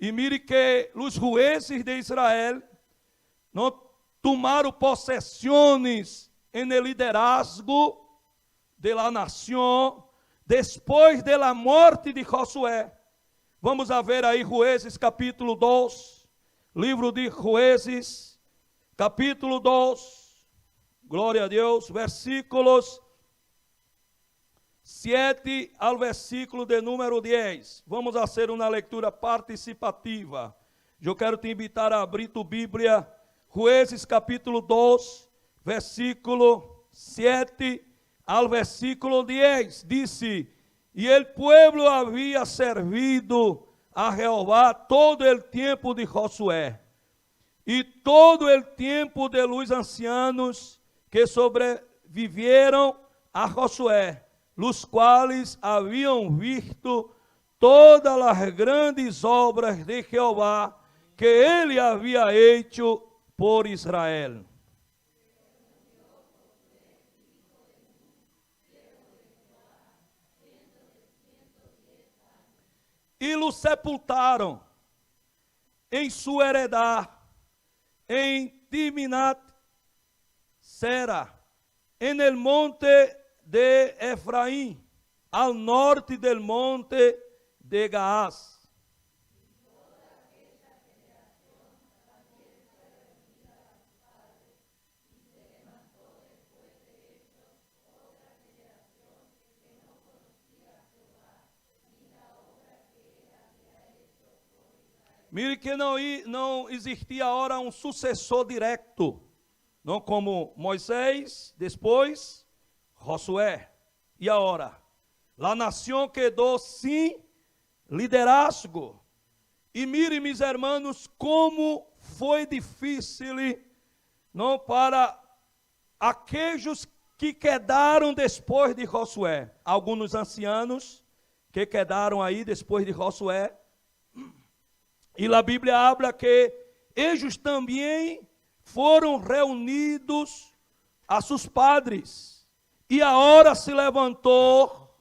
E mire que os jueces de Israel não tomaram possessões en el liderazgo de la nação depois de la morte de Josué. Vamos a ver aí Jueces capítulo 2, livro de Jueces, capítulo 2. Glória a Deus, versículos 7 ao versículo de número 10. Vamos fazer uma leitura participativa. Eu quero te invitar a abrir tua Bíblia, Jueces capítulo 2, versículo 7 ao versículo 10. Disse: e el pueblo havia servido a Jeová todo el tempo de Josué, e todo el tempo de los ancianos que sobreviveram a Josué, los quais haviam visto todas as grandes obras de Jeová que ele havia hecho por Israel. e lo sepultaram em sua heredade, em Timnat Sera, en el monte de Efraim, al norte del monte de Gaás. Mire que não existia agora um sucessor direto, não como Moisés, depois Josué. E agora? A nação quedou sem liderazgo. E mire, meus irmãos, como foi difícil, não, para aqueles que quedaram depois de Josué. Alguns ancianos que quedaram aí depois de Josué. E a Bíblia habla que eles também foram reunidos a seus padres. E agora se levantou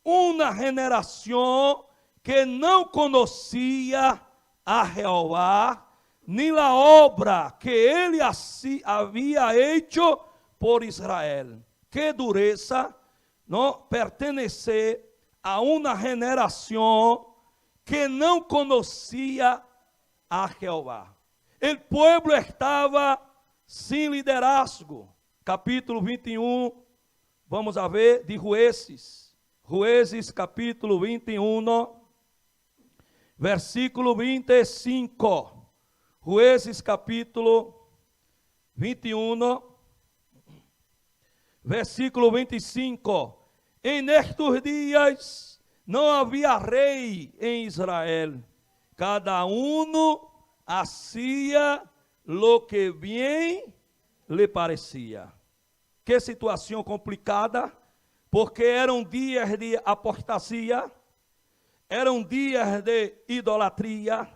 uma geração que não conhecia a Jeová, nem a obra que ele havia hecho por Israel. Que dureza não pertencer a uma geração que não conhecia a Jeová. O povo estava sem liderazgo. Capítulo 21, vamos a ver, de Jueces. Jueces, capítulo 21, versículo 25. Jueces, capítulo 21, versículo 25. En estes dias não havia rei em Israel, cada hacía lo que bem lhe parecia. Que situação complicada, porque eram dias de apostasia, eram dias de idolatria,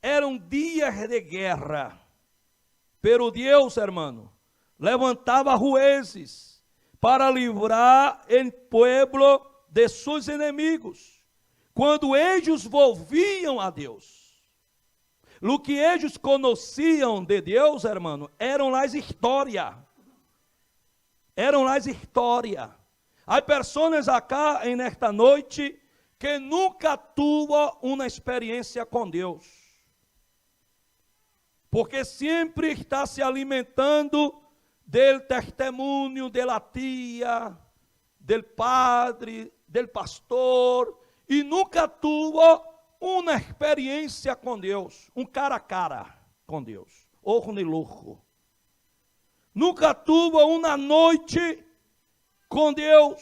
eram dias de guerra. Pero Deus, hermano, levantava jueces para livrar o pueblo de seus inimigos, quando eles volviam a Deus. O que eles conheciam de Deus, hermano, eram as histórias. Eram as histórias. Há pessoas acá, nesta noite, que nunca tuvo uma experiência com Deus. Porque sempre está se alimentando do testemunho de la tia, del padre, del pastor, e nunca tuvo uma experiência com Deus, um cara a cara com Deus, ojo no ojo. Nunca tuvo uma noite com Deus,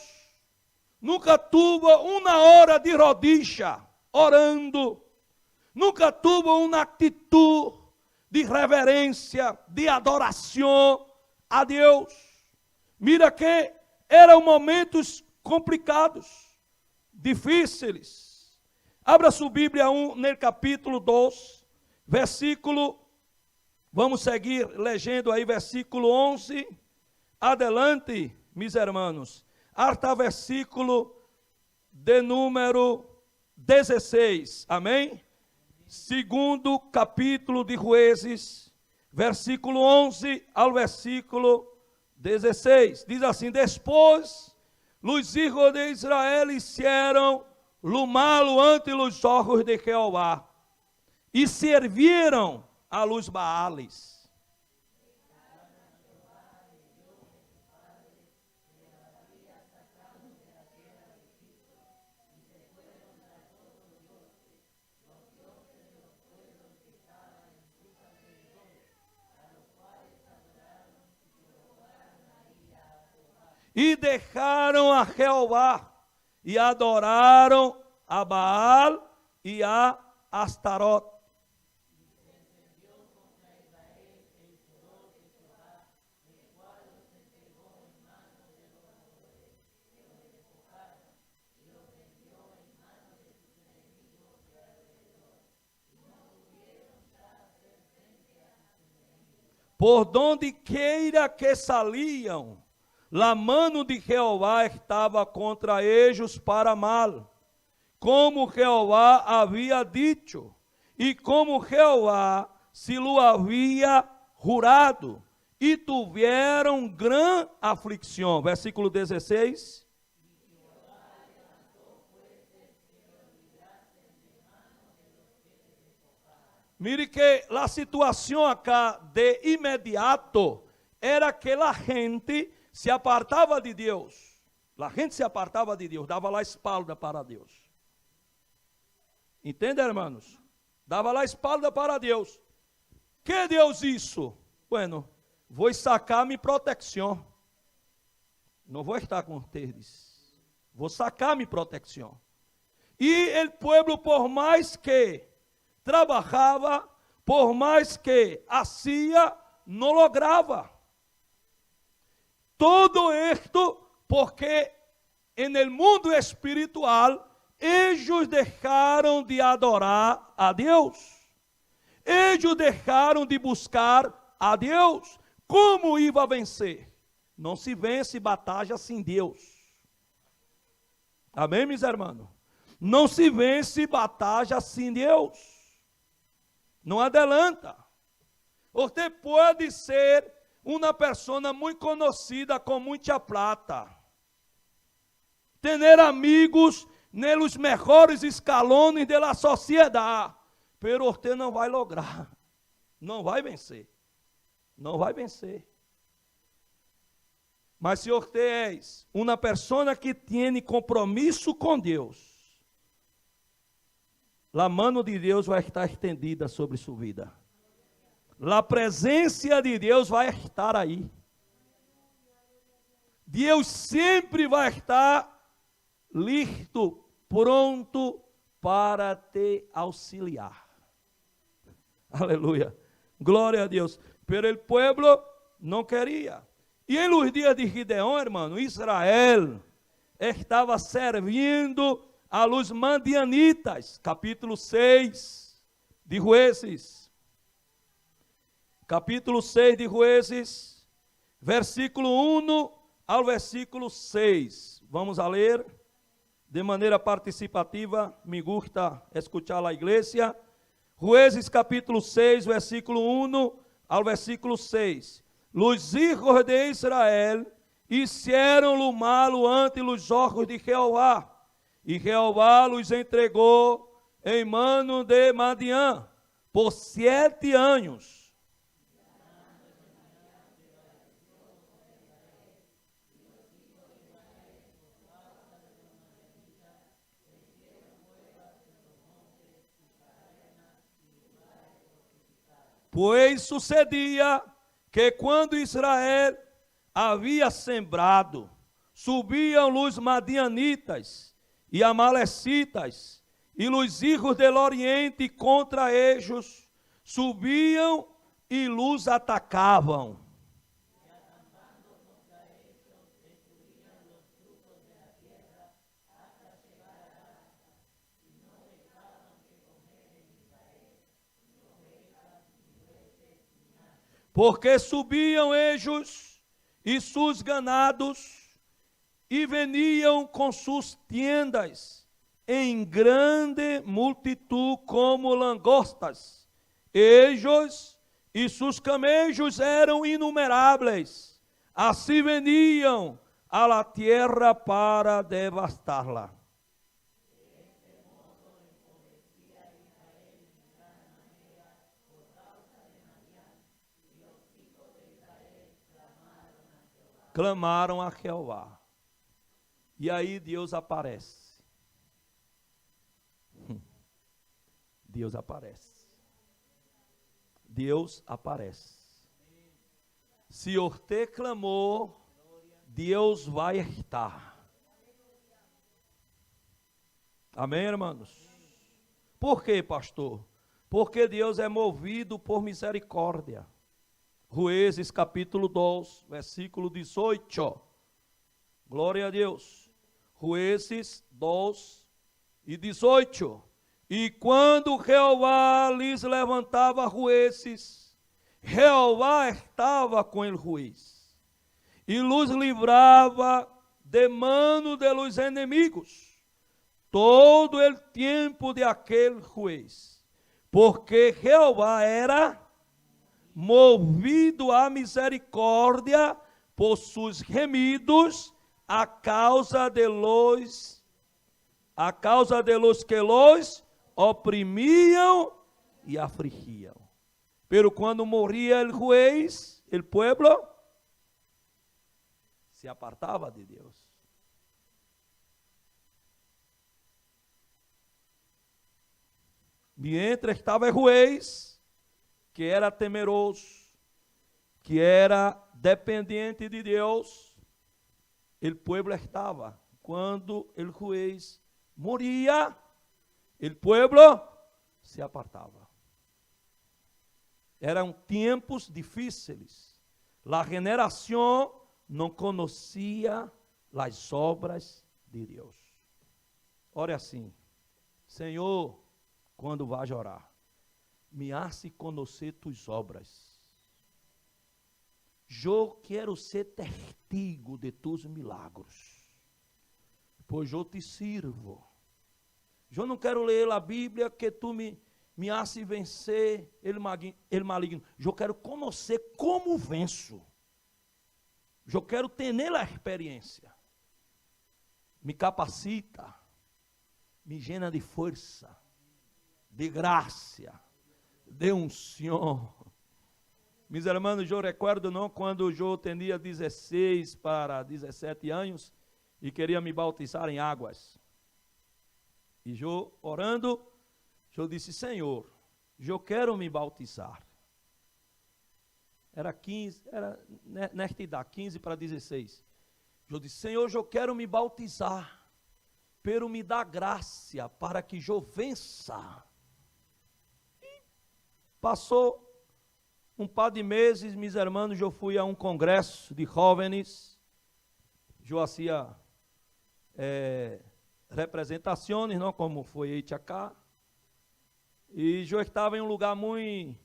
nunca tuvo uma hora de rodilha orando, nunca tuvo uma atitude de reverência, de adoração a Deus. Mira que eram momentos complicados, difíceis. Abra sua Bíblia no capítulo 2, versículo, vamos seguir lendo aí, versículo 11, adelante, meus irmãos, hasta versículo de número 16, amém? Segundo capítulo de Jueces, versículo 11 ao versículo 16, diz assim: Depois, os hijos de Israel hicieron lo malo ante los ojos de Jehová, e serviram a los Baales. E deixaram a Jeová, e adoraram a Baal e a Astarot. Por donde queira que saliam, a mano de Jeová estava contra eles para mal, como Jehová havia dicho, e como Jehová se lo havia jurado, e tiveram grande aflição. Versículo 16. Mire que a situação acá de imediato era que a gente se apartava de Deus. A gente se apartava de Deus, dava a espalda para Deus. Entende, irmãos? Dava a espalda para Deus. Que Deus isso? Bueno, vou sacar minha proteção. Não vou estar com vocês. Vou sacar minha proteção. E o povo, por mais que trabalhava, por mais que hacía, não lograva. Todo isto porque no mundo espiritual eles deixaram de adorar a Deus. Eles deixaram de buscar a Deus. Como ia vencer? Não se vence batalha sem Deus. Amém, meus irmãos? Não se vence batalha sem Deus. Não adianta. Você pode ser uma pessoa muito conhecida com muita plata. Ter amigos nos melhores escalones da sociedade. Pero você não vai lograr. Não vai vencer. Não vai vencer. Mas se você é uma pessoa que tem compromisso com Deus, a mão de Deus vai estar estendida sobre sua vida. A presença de Deus vai estar aí. Deus sempre vai estar listo, pronto para te auxiliar. Aleluia. Glória a Deus. Pero el pueblo não queria. E em los dias de Gideão, irmão, Israel estava servindo a los madianitas, capítulo 6 de Jueces. Capítulo 6 de Jueces, versículo 1 ao versículo 6. Vamos a ler de maneira participativa. Me gusta escuchar a igreja. Jueces capítulo 6, versículo 1 ao versículo 6. Los hijos de Israel hicieron lo malo ante los ojos de Jehová, e Jehová los entregou em mano de Madian por 7 anos. Pois sucedia que quando Israel havia sembrado, subiam os madianitas e amalecitas e os hijos do oriente contra eles, subiam e los atacavam. Porque subiam eles e seus ganados, e veniam com suas tendas em grande multitud como langostas. Eles e seus camelos eram inumeráveis. Assim veniam a la tierra para devastá-la. Clamaram a Jeová. E aí Deus aparece. Deus aparece. Deus aparece. Se você clamou, Deus vai estar. Amém, irmãos? Por quê, pastor? Porque Deus é movido por misericórdia. Jueces capítulo 2, versículo 18. Glória a Deus. Jueces 2 e 18. E quando Jeová lhes levantava jueces, Jeová estava com el juiz, e los livrava de mano de los inimigos. todo o tempo de aquele juiz, porque Jeová era movido à misericórdia por seus gemidos a causa de los que los oprimiam e afligiam. Pero quando morria o juiz, o pueblo se apartava de Deus. Mientras estava o juiz, que era temeroso, que era dependente de Deus, o pueblo estava. Quando o juiz moria, o pueblo se apartava. Eram tempos difíceis. A generação não conhecia as obras de Deus. Ore assim: Senhor, quando vais orar, me hace conhecer tus obras. Eu quero ser testigo de tus milagros, pois eu te sirvo. Eu não quero ler a Bíblia que tu me hace vencer ele maligno. Eu quero conhecer como venço. Eu quero ter a experiência. Me capacita, me llena de força, de graça, de unção. Meus irmãos, eu recordo não quando eu tinha 16 para 17 anos e queria me bautizar em águas. E eu orando, eu disse: Senhor, eu quero me bautizar. Era 15, era nesta idade, 15 para 16. Eu disse: Senhor, eu quero me bautizar, pero me dá graça para que eu vença. E passou um par de meses, meus irmãos, eu fui a um congresso de jovens. Eu fazia representações, não como foi acá. E eu estava em um lugar muito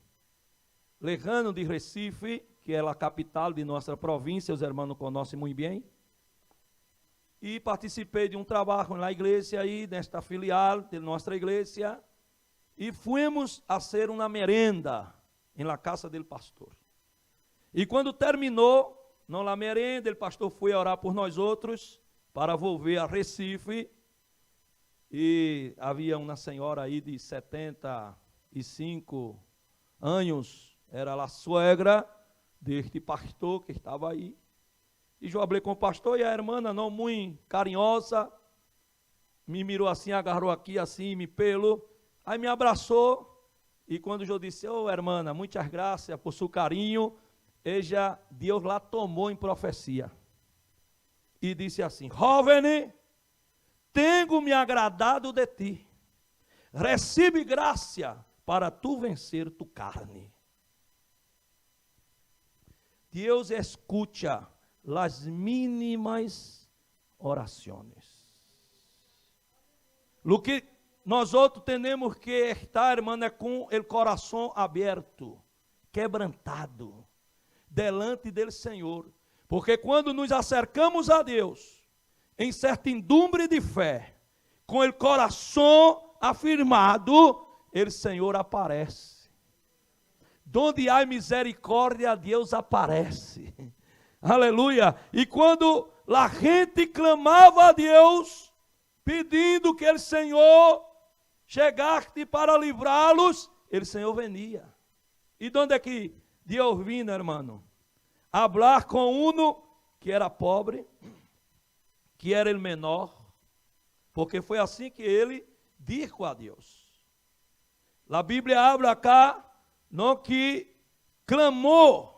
lejano de Recife, que é a capital de nossa província, os irmãos conhecem muito bem. E participei de um trabalho na igreja aí, nesta filial de nossa igreja, e fomos a hacer uma merenda em la casa del pastor. E quando terminou, não la merenda, o pastor foi orar por nós outros, para volver a Recife, e havia uma senhora aí de 75 anos, era a suegra deste pastor que estava aí. E eu falei com o pastor, e a irmã, não muito carinhosa, me mirou assim, agarrou aqui assim, me pelo, aí me abraçou, e quando eu disse: oh, irmã, muitas graças por seu carinho, Deus lá tomou em profecia, e disse assim: jovem, tenho me agradado de ti, recebe graça para tu vencer tu carne. Deus escuta as mínimas orações. Lo que nós outros temos que estar, irmão, é com o coração aberto, quebrantado, delante do Senhor. Porque quando nos acercamos a Deus, em certidumbre de fé, com o coração afirmado, o Senhor aparece. Donde há misericórdia, Deus aparece. Aleluia. E quando a gente clamava a Deus, pedindo que o Senhor chegasse para livrá-los, o Senhor venia. E onde é que Deus vinha, irmão? Hablar com um que era pobre, que era o menor, porque foi assim que ele disse a Deus. A Bíblia habla acá, não que clamou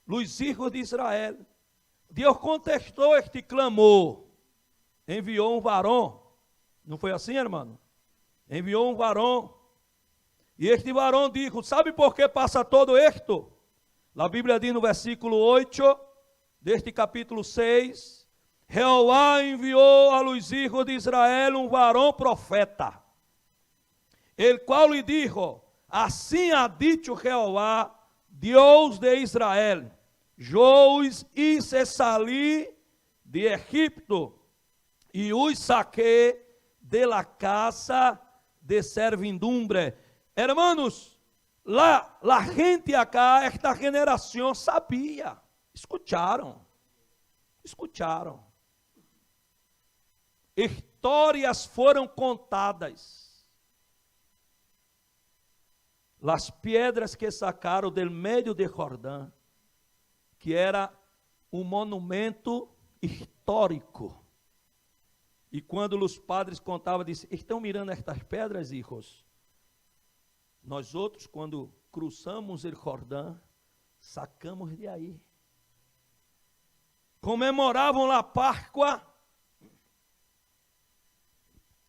os filhos de Israel. Deus contestou este clamor, enviou um varão. Não foi assim, irmão? Enviou um varão, e este varão disse: sabe por que passa todo isto? A Bíblia diz no versículo 8, deste capítulo 6, Jeová enviou a los hijos de Israel um varão profeta, el qual lhe dijo: assim ha dicho Jeová, Deus de Israel, eu os hice salir de Egipto, e os saquei de la casa de servidumbre. Hermanos, la gente acá, esta generación sabia. Escutaram. Histórias foram contadas. Las piedras que sacaram del meio de Jordão, que era um monumento histórico. E quando os padres contavam, disse: estão mirando estas pedras, hijos? Nós outros, quando cruzamos o Jordão, sacamos de aí. Comemoravam a Páscoa.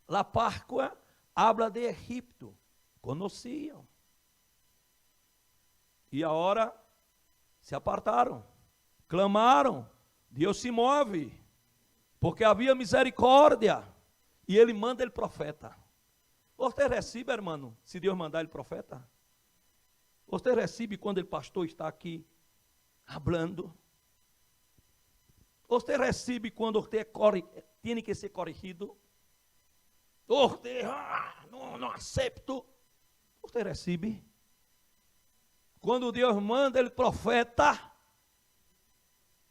A Páscoa habla de Egipto. Conheciam. E a hora se apartaram. Clamaram. Deus se move. Porque havia misericórdia. E ele manda o profeta. Você recebe, irmão, se Deus mandar ele profeta? Você recebe quando o pastor está aqui falando? Você recebe quando você tem que ser corrigido? Você não aceito? Você recebe? Quando Deus manda ele profeta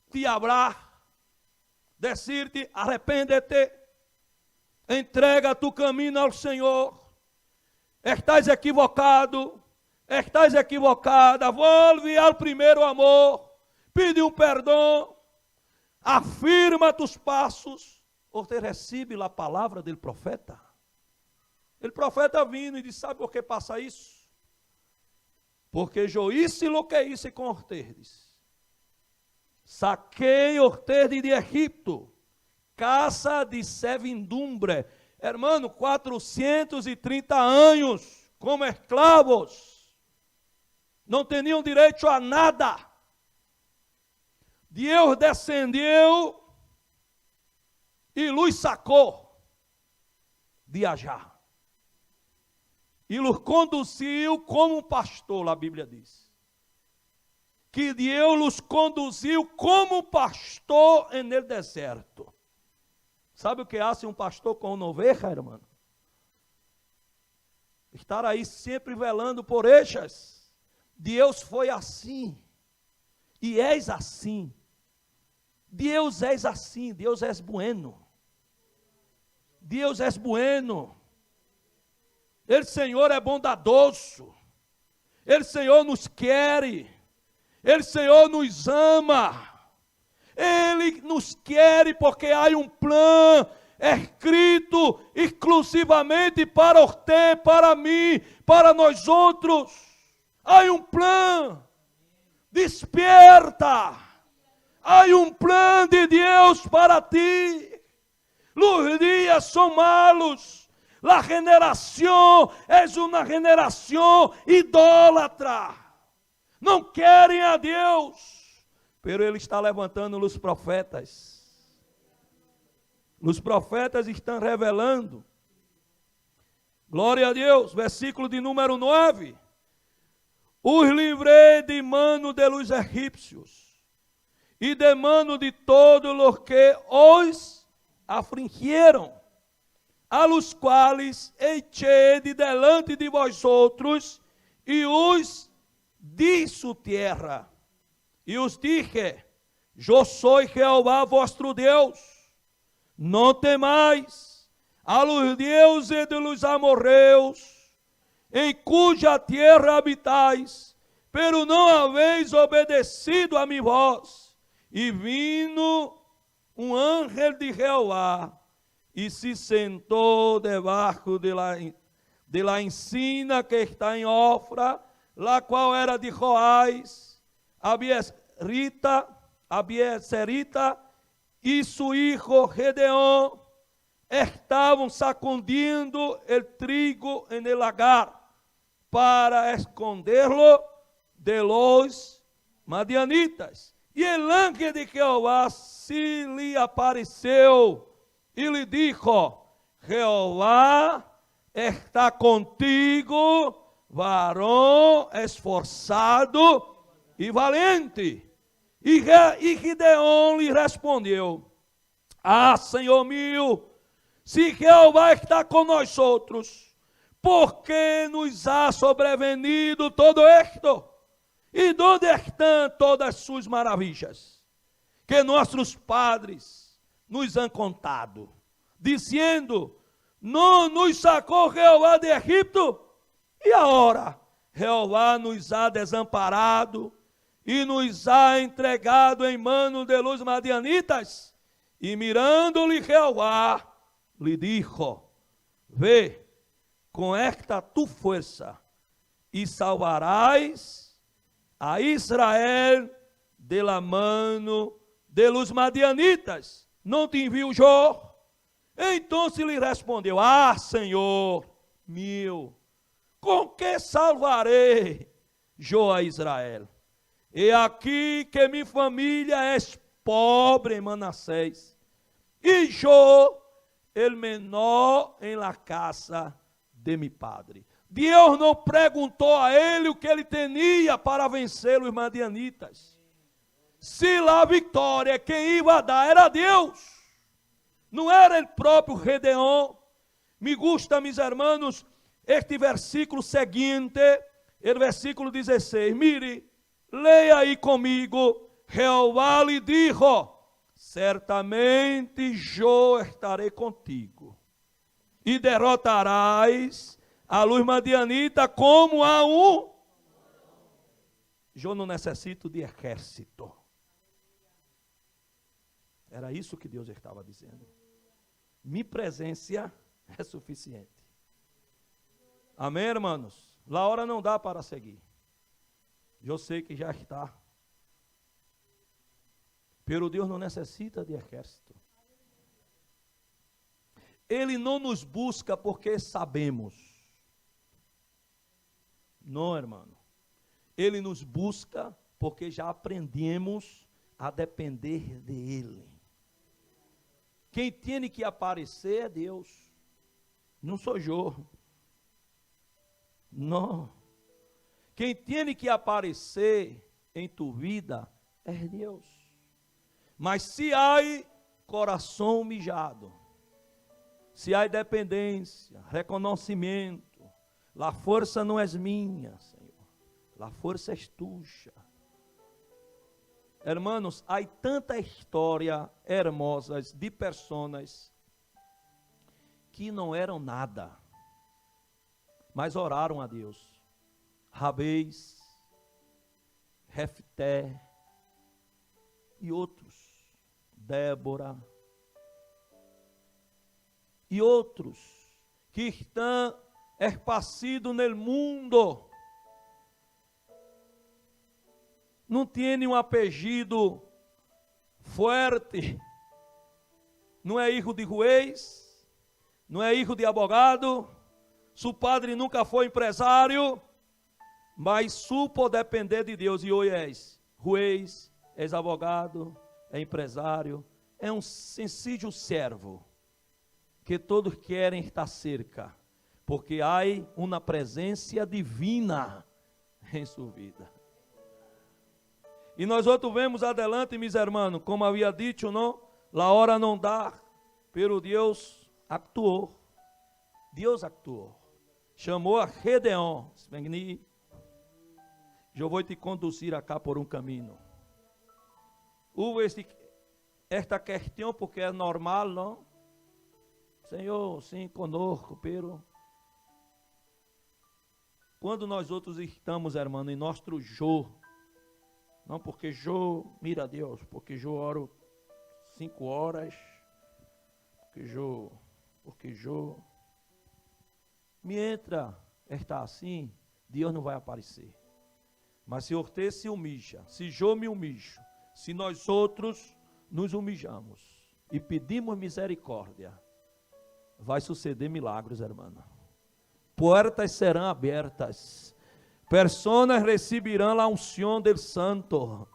te hablar, dizer-te: arrepende-te, entrega tu caminho ao Senhor, estás equivocado, estás equivocada, volve ao primeiro amor, pede um perdão, afirma tus passos. Você recebe a palavra do profeta? O profeta vindo e disse: sabe por que passa isso? Porque eu hice lo que hice com ustedes. Saquei ustedes de Egipto, casa de servidumbre. Hermano, 430 anos como escravos. Não tinham direito a nada. Deus descendeu e los sacou de allá. E los conduziu como um pastor, a Bíblia diz. Que Deus los conduziu como um pastor no deserto. Sabe o que hace um pastor com uma oveja, irmão? Estar aí sempre velando por ellas. Deus foi assim. E és assim. Deus és assim. Deus és bueno. Deus és bueno. O Senhor é bondadoso. O Senhor nos quer. O Senhor nos ama. Ele nos quer porque há um plano escrito exclusivamente para você, para mim, para nós outros. Há um plano. Despierta. Há um plano de Deus para ti. Os dias são malos. A generação é uma generação idólatra. Não querem a Deus. Pero Ele está levantando os profetas. Os profetas estão revelando. Glória a Deus. Versículo de número 9. Os livrei de mano de los egípcios e de mano de todos os que os afligiram, a los quais echei de delante de vós outros, e os di su tierra. E os dije: eu sou Jeová vosso Deus, não temais a los deuses de los amorreus, em cuja terra habitais, pero não haveis obedecido a minha voz. E vino um ángel de Jeová, e se sentou debaixo de la encina que está em Ofra, la qual era de Joás, Abieserita, e su hijo Gedeón estavam sacudindo o trigo en el lagar, para esconderlo de los madianitas. E el ángel de Jeová se lhe apareceu e lhe dijo: Jeová está contigo, varão esforçado e valente. E Gideão lhe respondeu: Ah, Senhor meu, Se Jeová está com nós outros, por que nos ha sobrevenido todo esto? E onde estão todas as suas maravilhas? Que nossos padres nos han contado, dizendo, não nos sacou Jeová de Egipto? E agora, Jeová nos ha desamparado e nos ha entregado em mano de los madianitas. E mirando-lhe Jeová, lhe dijo, ve, com esta tu força, e salvarás a Israel de la mano de los madianitas. Não te envio eu? Então se lhe respondeu, Senhor meu, com que salvarei eu a Israel? E aqui que minha família é pobre em Manassés, e eu, el menor em la casa de mi padre. Deus não perguntou a ele o que ele tinha para vencer os madianitas. Se lá a vitória quem ia dar era Deus, não era o próprio Gedeão. Me gusta, meus irmãos, este versículo seguinte, o versículo 16. Mire, leia aí comigo. Jeová lhe dijo, certamente eu estarei contigo, e derrotarás a luz madianita como a um. Eu não necessito de exército. Era isso que Deus estava dizendo. Minha presença é suficiente. Amém, irmãos? La hora não dá para seguir. Eu sei que já está. Pero Deus não necessita de exército. Ele não nos busca porque sabemos. Não, irmão. Ele nos busca porque já aprendemos a depender dele. Quem tem que aparecer é Deus. Não sou eu. Não. Quem tem que aparecer em tua vida é Deus. Mas se há coração humilhado, se há dependência, reconhecimento, a força não é minha, Senhor, a força é tua. Hermanos, há tanta história hermosas de pessoas que não eram nada, mas oraram a Deus. Rabês, Jefté e outros, Débora e outros que estão esparcidos no mundo, não tem um apelido forte, não é filho de juiz, não é filho de advogado, seu padre nunca foi empresário, mas supo depender de Deus, e hoje és juiz, és advogado, é empresário, é um sencillo servo, que todos querem estar cerca, porque há uma presença divina em sua vida. E nós outros vemos adelante, meus irmãos, como havia dito, não? La hora não dá, pero Deus actuou. Deus actuou. Chamou a Gedeão. Eu vou te conduzir acá por um caminho. Houve esta questão, porque é normal, não? Senhor, sim, conosco, pero quando nós outros estamos, irmão, em nosso jogo, não porque eu, mira a Deus, porque eu oro 5 horas, porque eu, me entra, está assim, Deus não vai aparecer. Mas se você se humilha, se eu me humilho, se nós outros nos humilhamos e pedimos misericórdia, vai suceder milagres, irmão. Portas serão abertas. Pessoas receberão a unção do Santo.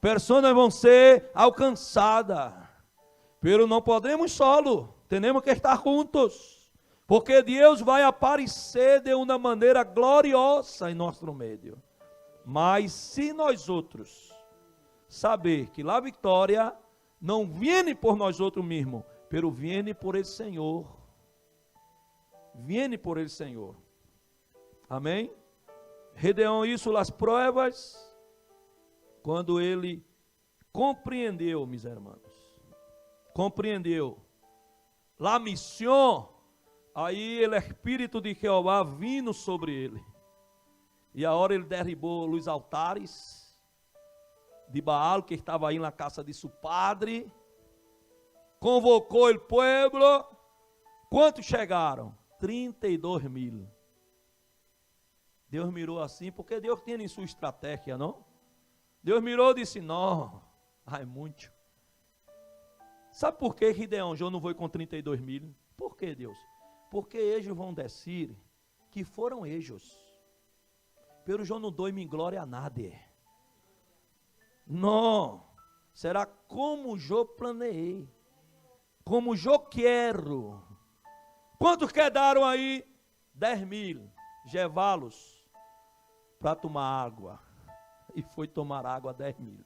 Pessoas vão ser alcançadas. Pero não podemos solo. Temos que estar juntos. Porque Deus vai aparecer de uma maneira gloriosa em nosso meio. Mas se nós outros saber que a vitória não vem por nós outros mesmos, pero viene por el Senhor. Viene por el Senhor. Amém? Gedeão hizo as provas quando ele compreendeu, meus irmãos. Compreendeu. La missão, aí o Espírito de Jeová vindo sobre ele. E agora ele derribou os altares de Baal, que estava aí na casa de seu padre. Convocou o povo. Quantos chegaram? 32.000. Deus mirou assim, porque Deus tinha em sua estratégia, não? Deus mirou e disse, não, é muito. Sabe por que Gideão, eu não vou com 32.000? Por que, Deus? Porque eles vão descer, que foram eles. Pero eu não dou-me glória a nada. Não, será como eu planejei, como eu quero. Quantos quedaram aí? 10.000, levá-los para tomar água. E foi tomar água 10.000.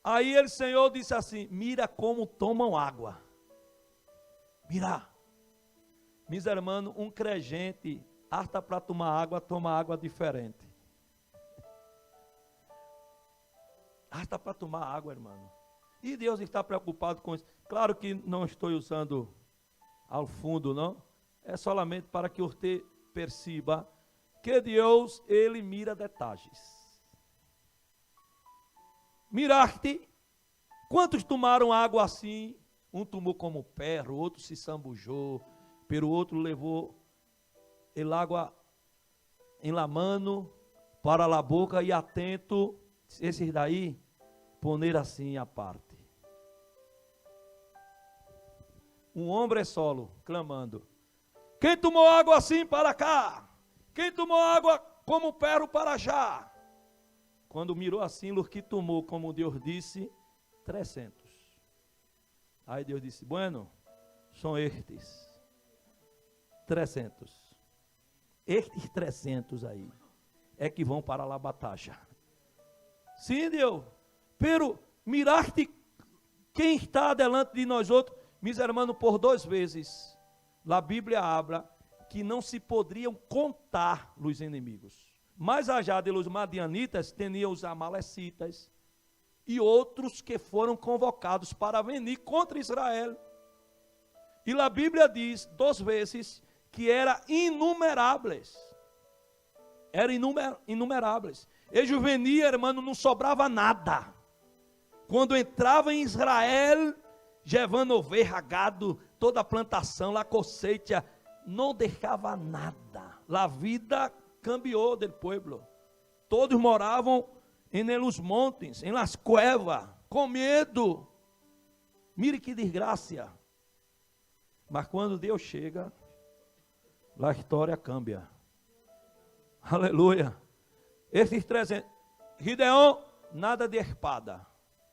Aí o Senhor disse assim, mira como tomam água. Mira. Meus irmãos, um crente, hasta para tomar água, toma água diferente. Hasta para tomar água, irmão. E Deus está preocupado com isso. Claro que não estou usando ao fundo, não. É solamente para que você perceba que Deus, Ele mira detalhes. Miraste, quantos tomaram água assim? Um tomou como perro, outro se sambujou, pero outro levou el água em la mano para a boca e atento, esses daí, poner assim a parte. Um homem solo, clamando, quem tomou água assim para cá? Quem tomou água como perro para já? Quando mirou assim, o que tomou, como Deus disse, 300. Aí Deus disse, bueno, são estes 300. Estes 300 aí, é que vão para a batalha. Sim, Deus, pero miraste quem está delante de nós outros, meus irmãos, por 2 vezes, a Bíblia habla que não se poderiam contar os inimigos. Mais allá de los madianitas, tinham os amalecitas e outros que foram convocados para venir contra Israel. E a Bíblia diz 2 vezes que eram inumeráveis. Eram inumeráveis. Eles veniam, irmão, não sobrava nada. Quando entrava em Israel, levando ovelha, gado, toda a plantação, a cosecha, não deixava nada. A vida cambiou do povo. Todos moravam nos montes, em las cuevas, com medo. Mire que desgraça. Mas quando Deus chega, a história cambia. Aleluia. Esses 300. Gideão, nada de espada.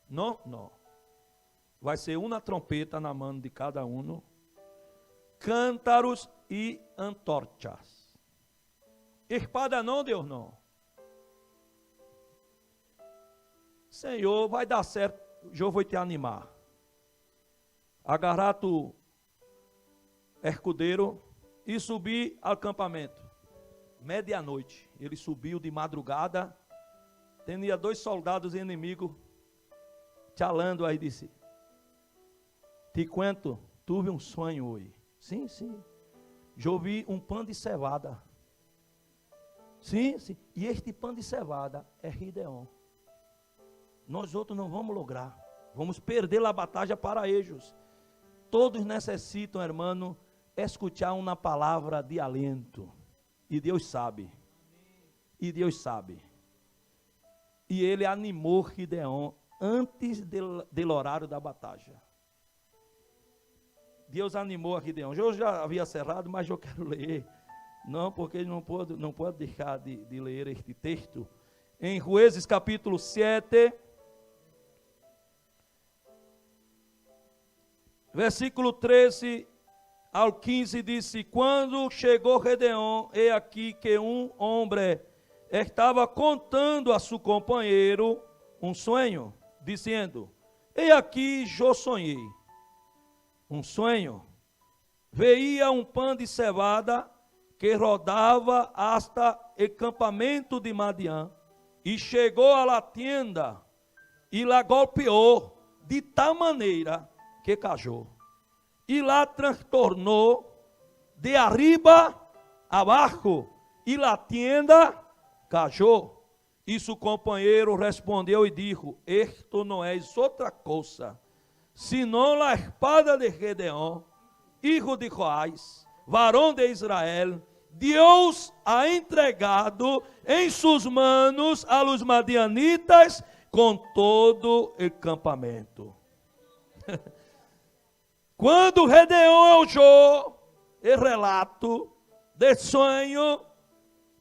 Não, não. Vai ser uma trompeta na mão de cada um. Cântaros e antorchas. Espada não, Deus não. Senhor, vai dar certo. Eu vou te animar. Agarrar tu escudeiro e subir ao acampamento. Medianoite. Ele subiu de madrugada. Tinha 2 soldados inimigos tchalando aí, disse: te conto, tive um sonho hoje. Sim, sim. Eu vi um pão de cevada. Sim, sim. E este pão de cevada é Gideão. Nós outros não vamos lograr. Vamos perder a batalha para eles. Todos necessitam, irmão, escutar uma palavra de alento. E Deus sabe. E Deus sabe. E ele animou Gideão antes do horário da batalha. Deus animou a Gideão. Eu já havia cerrado, mas eu quero ler. Não, porque não pode deixar de ler este texto. Em Juízes capítulo 7, versículo 13 ao 15, disse: quando chegou Gideão, e aqui que um homem estava contando a seu companheiro um sonho, dizendo: E aqui eu sonhei um sonho. Veia um pão de cevada que rodava hasta o campamento de Madian e chegou à la tienda e lá golpeou de tal maneira que caiu. E lá transtornou de arriba abaixo e la tienda caiu. E seu companheiro respondeu e disse: Esto não é outra coisa, senão a espada de Gedeón, hijo de Joás, varão de Israel. Deus ha entregado em suas manos a los madianitas com todo o campamento. Quando Gedeón oyó o relato de sonho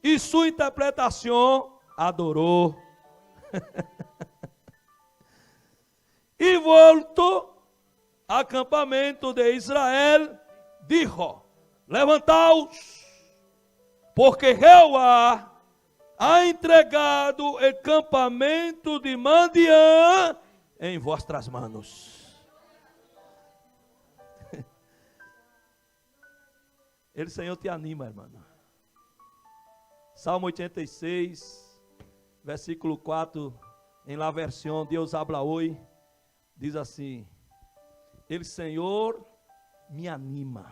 e sua interpretação, adorou. E voltou ao acampamento de Israel, dijo: levantaos, porque Jeová ha entregado o campamento de Madian em vossas manos. Ele, Senhor, te anima, irmão. Salmo 86, versículo 4, em la versão Deus habla hoy, diz assim: Ele, Senhor, me anima.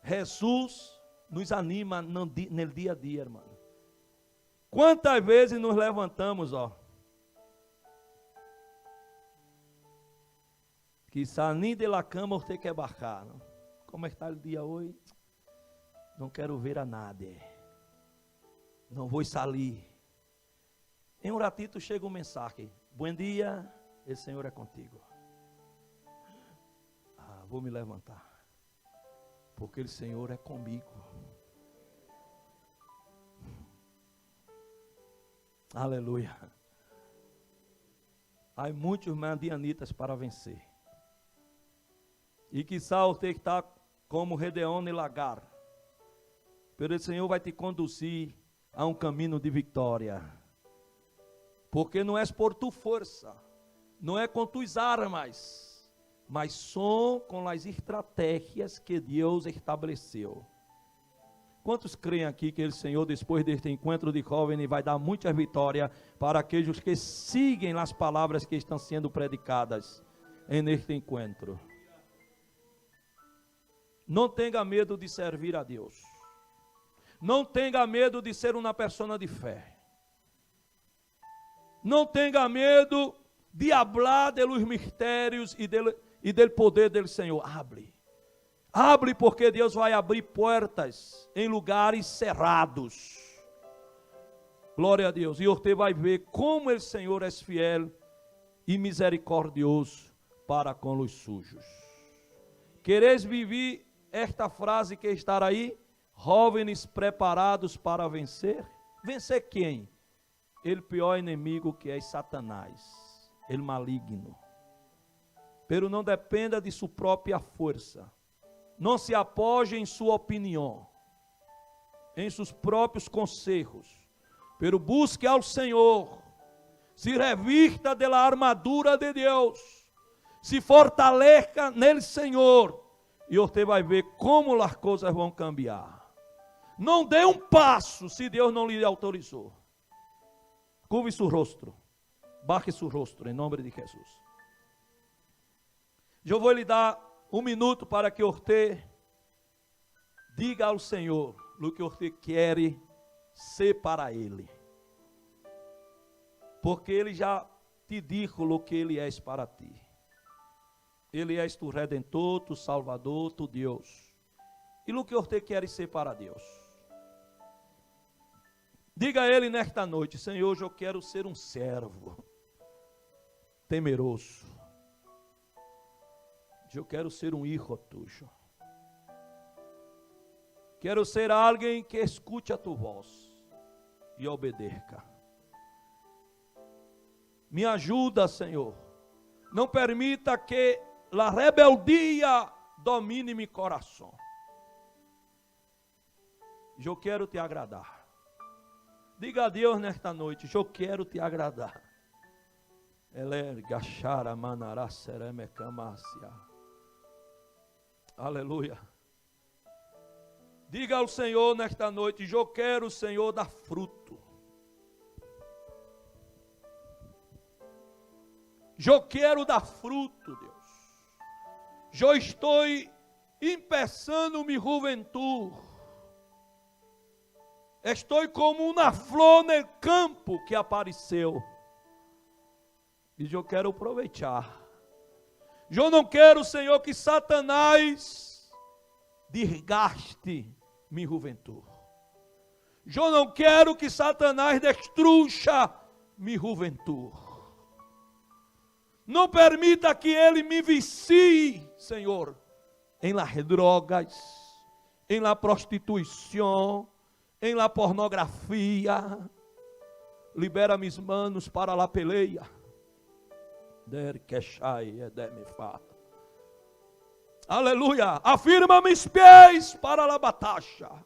Jesus nos anima no dia a dia, irmão. Quantas vezes nos levantamos, que sair de la cama você quer barcar, não? Como está o dia hoje? Não quero ver a nada. Não vou sair. Em um ratito chega um mensagem: bom dia, o Senhor é contigo. Vou me levantar, porque o Senhor é comigo. Aleluia. Há muitos madianitas para vencer. E quizá você que está como Gedeón e Lagar, pero o Senhor vai te conduzir a um caminho de vitória. Porque não é por tu força, não é com tuas armas, mas são com as estratégias que Deus estabeleceu. Quantos creem aqui que o Senhor, depois deste encontro de jovens, vai dar muita vitória para aqueles que seguem as palavras que estão sendo predicadas neste encontro? Não tenha medo de servir a Deus. Não tenha medo de ser uma pessoa de fé. Não tenha medo de hablar de los mistérios e del poder do Senhor. Abre porque Deus vai abrir portas em lugares cerrados. Glória a Deus. E você vai ver como o Senhor é fiel e misericordioso para com os sujos. Quereis viver esta frase que está aí? Jovens preparados para vencer? Vencer quem? O pior inimigo, que é Satanás, o maligno. Pero não dependa de sua própria força. Não se apoie em sua opinião, em seus próprios conselhos. Pero busque ao Senhor. Se revista da armadura de Deus. Se fortaleça nele, Senhor. E você vai ver como as coisas vão cambiar. Não dê um passo se Deus não lhe autorizou. Curve seu rosto. Baje seu rosto, em nome de Jesus. Eu vou lhe dar um minuto para que você diga ao Senhor o que você quer ser para Ele. Porque Ele já te disse o que Ele é para ti. Ele é tu Redentor, tu Salvador, tu Deus. E o que você quer ser para Deus? Diga a Ele nesta noite: Senhor, eu quero ser um servo temeroso. Eu quero ser um hijo tuyo. Quero ser alguém que escute a tua voz e obedeça. Me ajuda, Senhor. Não permita que a rebeldia domine meu coração. Eu quero te agradar. Diga a Deus nesta noite: eu quero te agradar. Aleluia. Diga ao Senhor nesta noite: eu quero, Senhor, dar fruto. Eu quero dar fruto, Deus. Eu estou empeçando minha juventude. Estou como uma flor no campo que apareceu. E eu quero aproveitar. Eu não quero, Senhor, que Satanás desgaste minha juventude. Eu não quero que Satanás destrua minha juventude. Não permita que ele me vicie, Senhor, em las drogas, em la prostituição, em la pornografia. Libera mis manos para la peleia. Aleluia. Afirma mis pés para la batalha.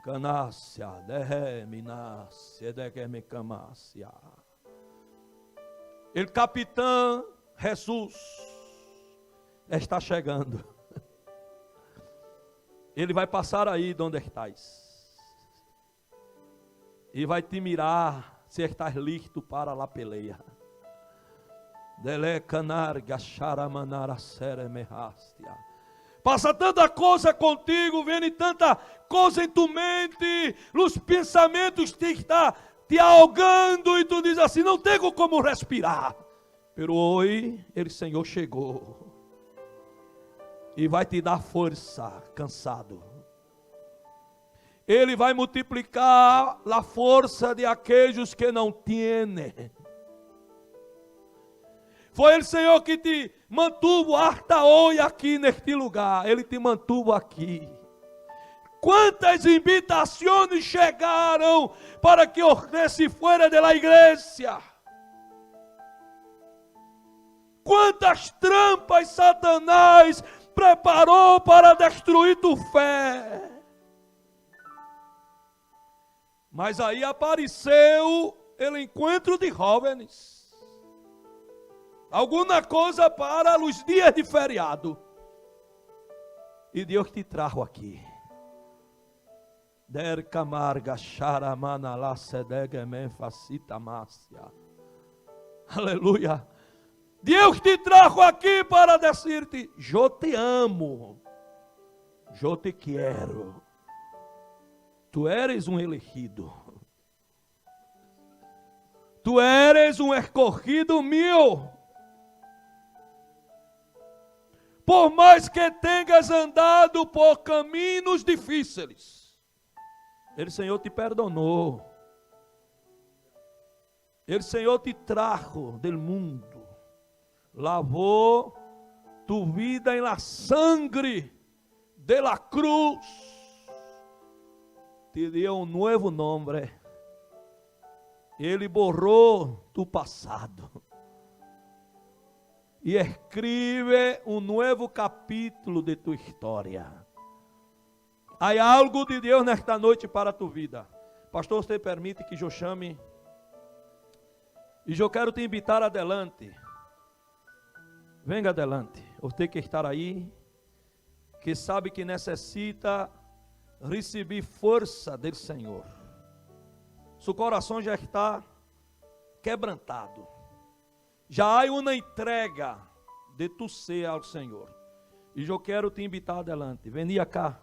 Canácia, derreminácia, degemecamácia. O capitão Jesus está chegando. Ele vai passar aí de onde estás. E vai te mirar se estás listo para a peleia. Passa tanta coisa contigo, vem tanta coisa em tu mente, os pensamentos te estão te ahogando e tu diz assim: não tenho como respirar. Pero hoje, o Senhor chegou e vai te dar força, cansado. Ele vai multiplicar a força de aqueles que não têm. Foi o Senhor que te mantuvo hasta hoje aqui neste lugar. Ele te mantuvo aqui. Quantas invitações chegaram para que você se fuera de la igreja? Quantas trampas Satanás preparou para destruir tu fé? Mas aí apareceu o encontro de jovens. Alguma coisa para os dias de feriado. E Deus te trajo aqui. Der camarga charamana la sedegemen facita mácia. Aleluia. Deus te trajo aqui para dizer-te: eu te amo. Eu te quero. Tu eres um elegido. Tu eres um escolhido meu. Por mais que tenhas andado por caminhos difíceis, o Senhor te perdonou. O Senhor te trajo del mundo. Lavou tu vida em la sangre de la cruz. Te deu um novo nome. Ele borrou tu passado. E escreve um novo capítulo de tua história. Há algo de Deus nesta noite para a tua vida. Pastor, você permite que eu chame? E eu quero te invitar adelante. Venga adelante. Você que está aí, que sabe que necessita receber força do Senhor. Seu coração já está quebrantado. Já há uma entrega de tu ser ao Senhor. E eu quero te invitar adelante. Venia cá,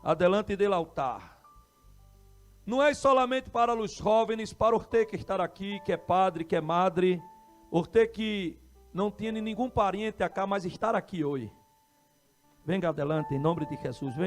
adelante do altar. Não é somente para os jovens, para você que está aqui, que é padre, que é madre, você que não tem nenhum parente acá, mas estar aqui hoje. Venga adelante, em nome de Jesus. Venga.